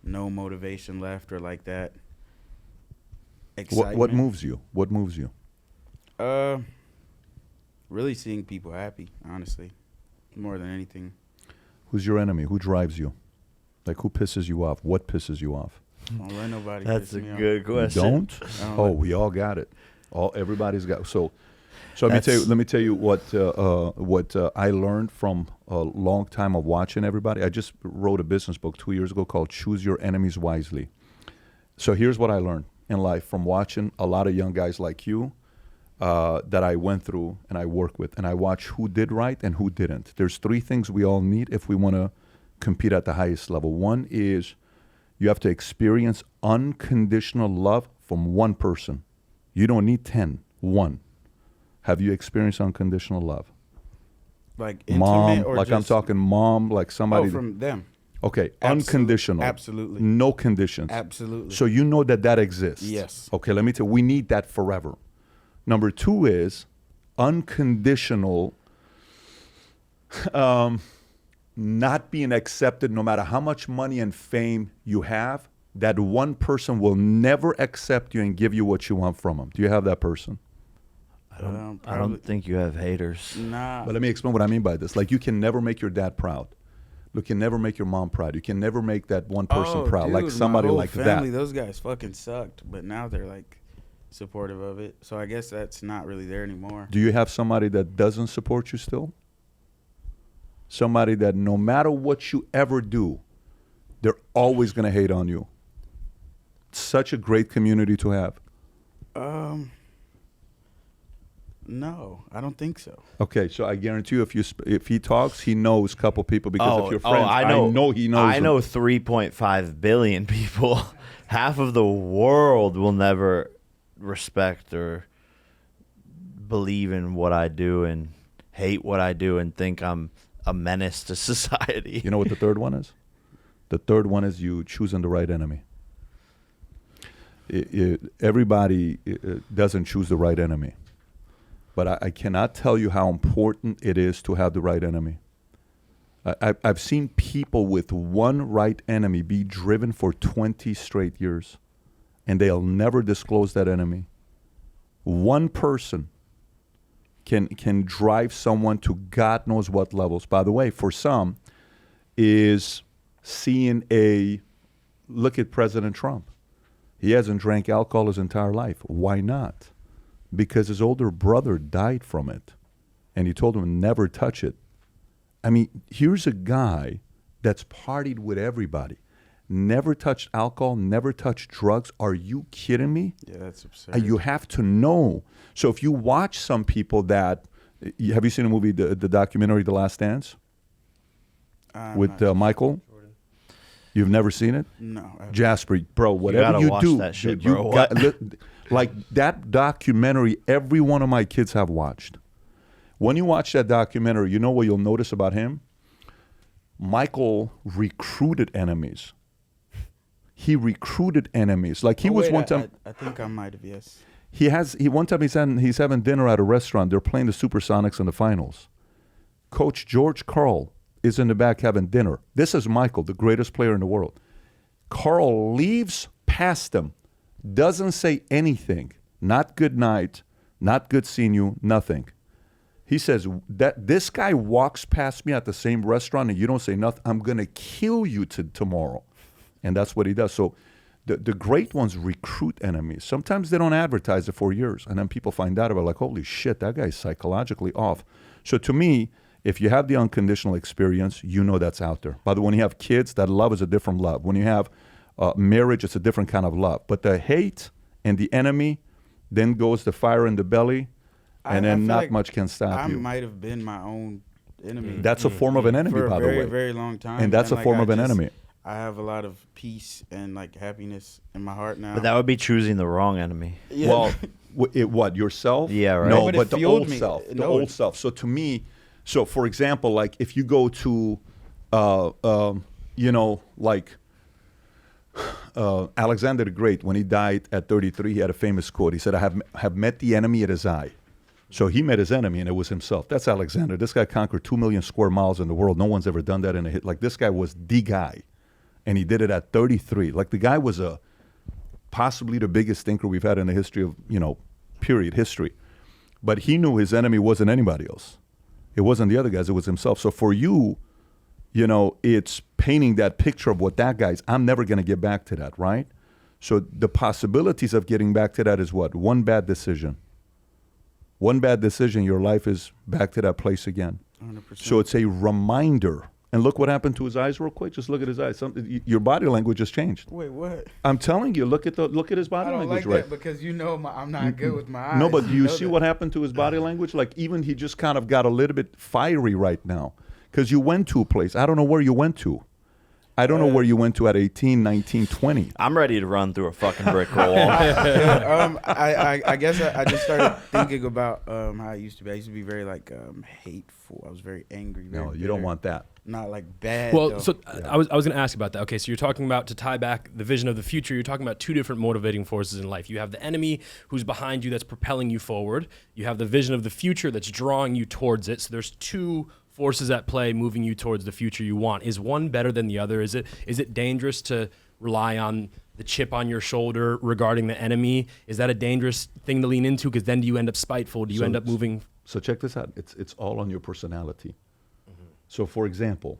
no motivation left, or like that excitement?
What moves you? What moves you?
Really seeing people happy, honestly, more than anything.
Who's your enemy? Who drives you? Like, who pisses you off? What pisses you off?
Don't let nobody
That's
piss
a
me off.
good
You
question.
don't? Oh, we all got it. Everybody's got. So let me tell you what I learned from a long time of watching everybody. I just wrote a business book 2 years ago called "Choose Your Enemies Wisely." So here's what I learned in life from watching a lot of young guys like you that I went through and I work with, and I watch who did right and who didn't. There's 3 things we all need if we want to compete at the highest level. One is you have to experience unconditional love from one person. You don't need 10. One. Have you experienced unconditional love?
Like intimate,
Mom,
or
like
just,
I'm talking mom, like somebody.
from them.
Okay,
Absolute-
unconditional.
absolutely.
No conditions.
Absolutely.
So you know that exists.
Yes.
Okay, let me tell you, we need that forever. Number 2 is unconditional not being accepted no matter how much money and fame you have. That one person will never accept you and give you what you want from them. Do you have that person?
I don't
Probably-
think you have haters.
Nah.
But let me explain what I mean by this. Like, you can never make your dad proud. You can never make your mom proud. You can never make that one person proud.
Dude,
Like somebody
my whole
like
family,
that.
Those guys fucking sucked, but now they're like supportive of it. So I guess that's not really there anymore.
Do you have somebody that doesn't support you still? Somebody that no matter what you ever do, they're always going to hate on you. Such a great community to have.
No, I don't think so.
Okay, so I guarantee you, if he talks, he knows a couple people because if you're friends,
I know
he knows.
I
them.
know 3.5 billion people. Half of the world will never respect or believe in what I do and hate what I do and think I'm a menace to society.
You know what the third one is? The third one is you choosing the right enemy. Everybody doesn't choose the right enemy. But I cannot tell you how important it is to have the right enemy. I've seen people with one right enemy be driven for 20 straight years, and they'll never disclose that enemy. One person can drive someone to God knows what levels. By the way, for some, is seeing look at President Trump. He hasn't drank alcohol his entire life. Why not? Because his older brother died from it, and he told him never touch it. I mean, here's a guy that's partied with everybody, never touched alcohol, never touched drugs. Are you kidding me?
Yeah, that's absurd.
You have to know. So if you watch some people have you seen the movie, the documentary, The Last Dance, with Michael? You've never seen it?
No.
Jasper, bro, whatever
gotta
you
watch
do,
that shit,
dude,
bro.
you got, like that documentary, every one of my kids have watched. When you watch that documentary, you know what you'll notice about him? Michael recruited enemies. He recruited enemies. Like he was one time.
I think I might have, yes.
One time he's having dinner at a restaurant. They're playing the Supersonics in the finals. Coach George Karl is in the back having dinner. This is Michael, the greatest player in the world. Karl leaves past him, doesn't say anything. Not good night, not good seeing you, nothing. He says that this guy walks past me at the same restaurant and you don't say nothing, I'm going to kill you tomorrow. And that's what he does. So The great ones recruit enemies. Sometimes they don't advertise it for years, and then people find out about like, holy shit, that guy's psychologically off. So to me, if you have the unconditional experience, you know that's out there. By the way, when you have kids, that love is a different love. When you have marriage, it's a different kind of love. But the hate and the enemy, then goes the fire in the belly, and then
feel
not
like
much can stop you.
I might have been my own enemy.
That's a form of an enemy,
for
by
a
the
very,
way.
very long time.
And that's a
like,
form
I
of an
just-
enemy.
I have a lot of peace and like happiness in my heart now.
But that would be choosing the wrong enemy.
Yeah.
Well, what, yourself?
Yeah, right.
No,
But it
but the
fueled
old
me.
self. The
No,
old
it-
self. So to me, so for example, like if you go to, like Alexander the Great, when he died at 33, he had a famous quote. He said, I have met the enemy at his eye. So he met his enemy, and it was himself. That's Alexander. This guy conquered 2 million square miles in the world. No one's ever done that in a hit. Like, this guy was the guy, and he did it at 33. Like, the guy was possibly the biggest thinker we've had in the history of, period, history. But he knew his enemy wasn't anybody else. It wasn't the other guys. It was himself. So for you, it's painting that picture of what that guy's. I'm never going to get back to that, right? So the possibilities of getting back to that is what? One bad decision. One bad decision, your life is back to that place again.
100%.
So it's a reminder. And look what happened to his eyes real quick. Just look at his eyes. Your body language has changed.
Wait, what?
I'm telling you, look at his
I
body
don't
language,
like
right?
that because I'm not good with my eyes.
No, but do you
know
see
that.
what happened to his body language? Like, even he just kind of got a little bit fiery right now because you went to a place. I don't know where you went to. I don't know where you went to at 18, 19, 20.
I'm ready to run through a fucking brick wall.
I guess I just started thinking about how I used to be. I used to be very like hateful. I was very angry. Very
No, you don't
bitter.
want that.
Not like bad.
Well,
though.
so I was going to ask about that. Okay, so you're talking about, to tie back the vision of the future, you're talking about two different motivating forces in life. You have the enemy who's behind you that's propelling you forward. You have the vision of the future that's drawing you towards it. So there's two forces at play moving you towards the future you want. Is one better than the other? Is it dangerous to rely on the chip on your shoulder regarding the enemy? Is that a dangerous thing to lean into? Because then do you end up spiteful? Do you end up moving?
So check this out. It's all on your personality. So, for example,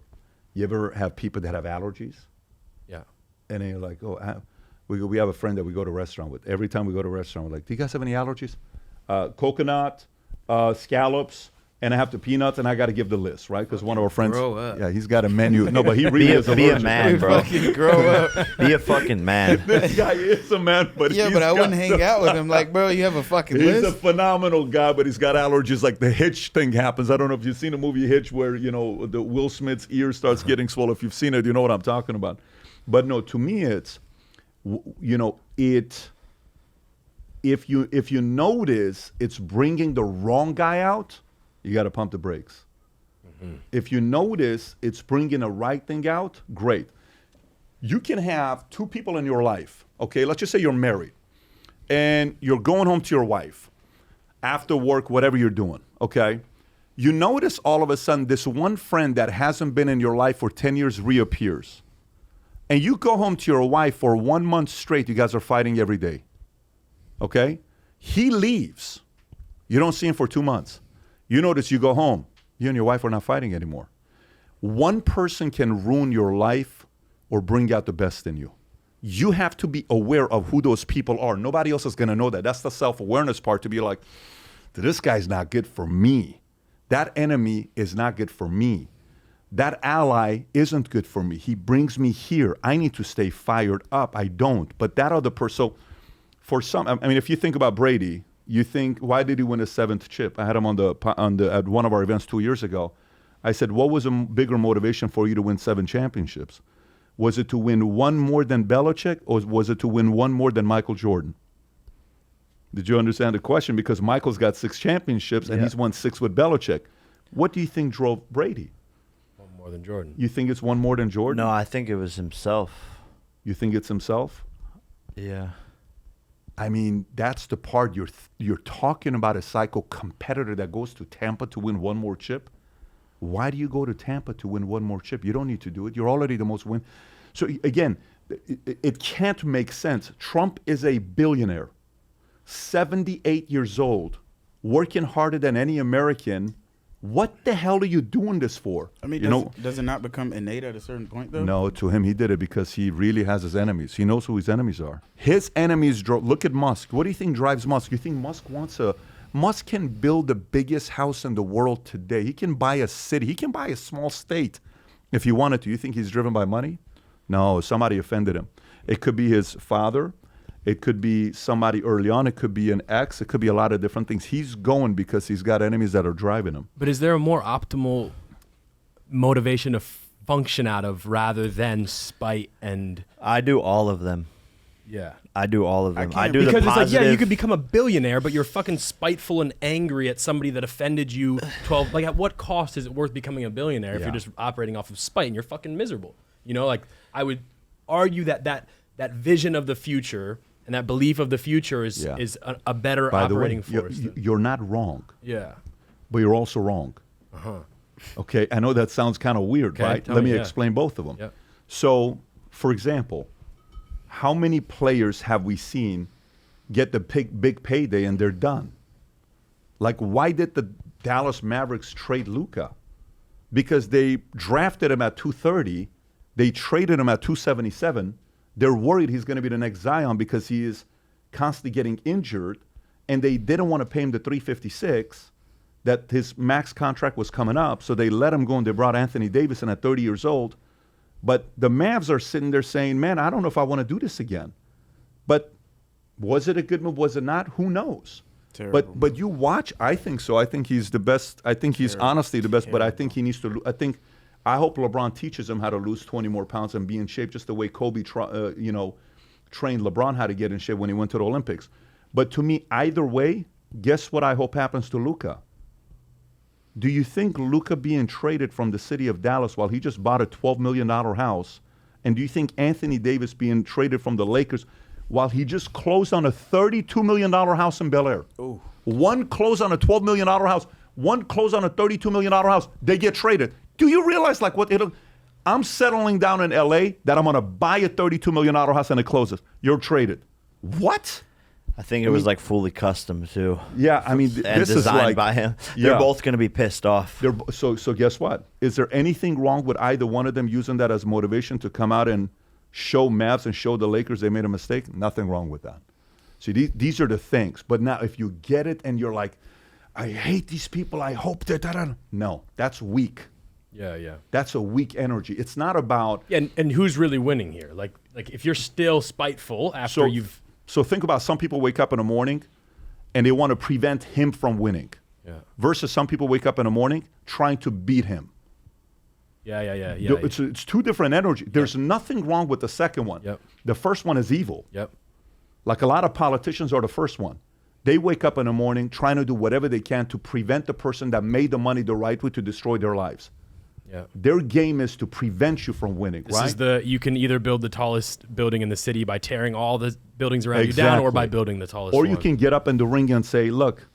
you ever have people that have allergies?
Yeah.
And then you're like, we have a friend that we go to a restaurant with. Every time we go to a restaurant, we're like, do you guys have any allergies? Coconut, scallops, and I have the peanuts, and I got to give the list, right? Because one of our friends,
grow up.
yeah, he's got a menu. No, but he really is
be a
allergic.
man, bro.
Fucking grow up.
Be a fucking man.
This guy is a man, but
Yeah,
he's
but I
got
wouldn't hang
some-
out with him. Like, bro, you have a fucking
He's a
list.
phenomenal guy, but he's got allergies. Like the Hitch thing happens. I don't know if you've seen the movie Hitch, where the Will Smith's ear starts getting swollen. If you've seen it, you know what I'm talking about. But no, to me, it's if you notice it's bringing the wrong guy out, you got to pump the brakes. If you notice it's bringing a right thing out, great. You can have two people in your life. Okay, let's just say you're married, and you're going home to your wife after work, whatever you're doing, okay? You notice all of a sudden this one friend that hasn't been in your life for 10 years reappears. And you go home to your wife for 1 month straight, you guys are fighting every day, okay? He leaves. You don't see him for 2 months. You notice you go home, you and your wife are not fighting anymore. One person can ruin your life or bring out the best in you. You have to be aware of who those people are. Nobody else is going to know that. That's the self-awareness part, to be like, this guy's not good for me. That enemy is not good for me. That ally isn't good for me. He brings me here. I need to stay fired up. I don't. But that other person, so for some, I mean, if you think about Brady, you think, why did he win his 7th chip? I had him at one of our events 2 years ago. I said, what was a bigger motivation for you to win 7 championships? Was it to win one more than Belichick, or was it to win one more than Michael Jordan? Did you understand the question? Because Michael's got 6 championships, and he's won 6 with Belichick. What do you think drove Brady?
One more than Jordan.
You think it's one more than Jordan?
No, I think it was himself.
You think it's himself?
Yeah.
I mean, that's the part you're talking about, a psycho competitor that goes to Tampa to win one more chip. Why do you go to Tampa to win one more chip? You don't need to do it. You're already the most win. So again, it can't make sense. Trump is a billionaire, 78 years old, working harder than any American What the hell are you doing this for?
I mean, does it not become innate at a certain point, though?
No, to him, he did it because he really has his enemies. He knows who his enemies are. His enemies look at Musk. What do you think drives Musk? You think Musk can build the biggest house in the world today. He can buy a city. He can buy a small state if he wanted to. You think he's driven by money? No, somebody offended him. It could be his father. It could be somebody early on. It could be an ex. It could be a lot of different things. He's going because he's got enemies that are driving him.
But is there a more optimal motivation to function out of rather than spite and...
I do all of them.
Yeah.
I do all of them. I do
because
the positive.
it's like, yeah, you could become a billionaire, but you're fucking spiteful and angry at somebody that offended you 12... Like, at what cost is it worth becoming a billionaire if you're just operating off of spite and you're fucking miserable? You know, like, I would argue that vision of the future... And that belief of the future is a better
By
operating
the way,
force.
You're not wrong.
Yeah.
But you're also wrong. Okay, I know that sounds kind of weird, right? Let me explain both of them.
Yep.
So, for example, how many players have we seen get the big payday and they're done? Like, why did the Dallas Mavericks trade Luka? Because they drafted him at 230, they traded him at 277. They're worried he's going to be the next Zion because he is constantly getting injured, and they didn't want to pay him the 356 that his max contract was coming up, so they let him go and they brought Anthony Davis in at 30 years old. But the Mavs are sitting there saying, man, I don't know if I want to do this again. But was it a good move? Was it not? Who knows?
Terrible.
But you watch, I think so. I think he's the best. I think he's honestly the best, but I think he needs to, I hope LeBron teaches him how to lose 20 more pounds and be in shape, just the way Kobe, trained LeBron how to get in shape when he went to the Olympics. But to me, either way, guess what I hope happens to Luka? Do you think Luka being traded from the city of Dallas while he just bought a $12 million house, and do you think Anthony Davis being traded from the Lakers while he just closed on a $32 million house in Bel Air?
Ooh.
One close on a $12 million house, one close on a $32 million house, they get traded. Do you realize I'm settling down in LA that I'm going to buy a $32 million house and it closes. You're traded. What?
I think it was like fully custom too.
Yeah, I mean,
and
this is
designed
like
by him. They're both going to be pissed off.
So guess what? Is there anything wrong with either one of them using that as motivation to come out and show Mavs and show the Lakers they made a mistake? Nothing wrong with that. See, these are the things. But now if you get it and you're like, I hate these people, I hope they're... No, that's weak.
Yeah.
That's a weak energy. It's not about...
Yeah, and who's really winning here? Like if you're still spiteful after you've...
So think about some people wake up in the morning and they want to prevent him from winning.
Yeah.
Versus some people wake up in the morning trying to beat him.
Yeah.
It's two different energies. There's nothing wrong with the second one.
Yep.
The first one is evil.
Yep.
Like a lot of politicians are the first one. They wake up in the morning trying to do whatever they can to prevent the person that made the money the right way to destroy their lives.
Yeah.
Their game is to prevent you from winning,
This
right?
is you can either build the tallest building in the city by tearing all the buildings around you down, or by building the tallest
Or
one.
you can get up in the ring and say, look,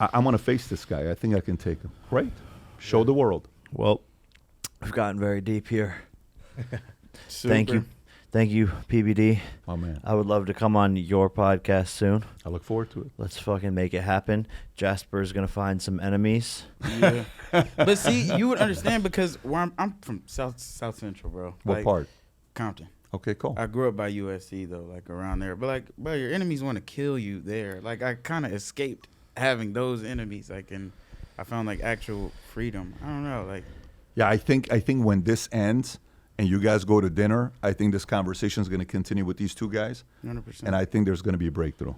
I want to face this guy. I think I can take him. Great. Show the world.
Well, we've gotten very deep here.
Super.
Thank you, PBD.
Oh, man.
I would love to come on your podcast soon.
I look forward to it.
Let's fucking make it happen. Jasper's going to find some enemies.
Yeah. But see, you would understand because where I'm from South Central, bro.
What part?
Compton.
Okay, cool.
I grew up by USC though, like around there. But like, bro, your enemies want to kill you there. Like I kind of escaped having those enemies, like, and I found like actual freedom. I don't know, like.
Yeah, I think when this ends and you guys go to dinner, I think this conversation is going to continue with these two guys.
100%.
And I think there's going to be a breakthrough.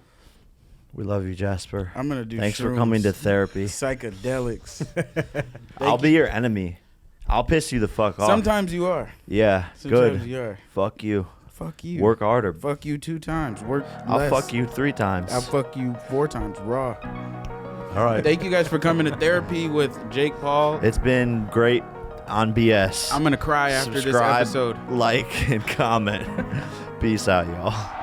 We love you, Jasper.
I'm gonna do.
Thanks for
shrooms,
coming to therapy.
Psychedelics.
I'll be your enemy. I'll piss you the fuck off.
Sometimes you are.
Yeah,
Sometimes
good.
you are.
Fuck you.
Fuck you.
Work harder.
Fuck you 2 times. Work
I'll
less.
fuck you 3 times.
I'll fuck you 4 times raw.
All right.
Thank you guys for coming to therapy with Jake Paul.
It's been great on BS.
I'm gonna cry after
Subscribe,
this episode.
like, and comment. Peace out, y'all.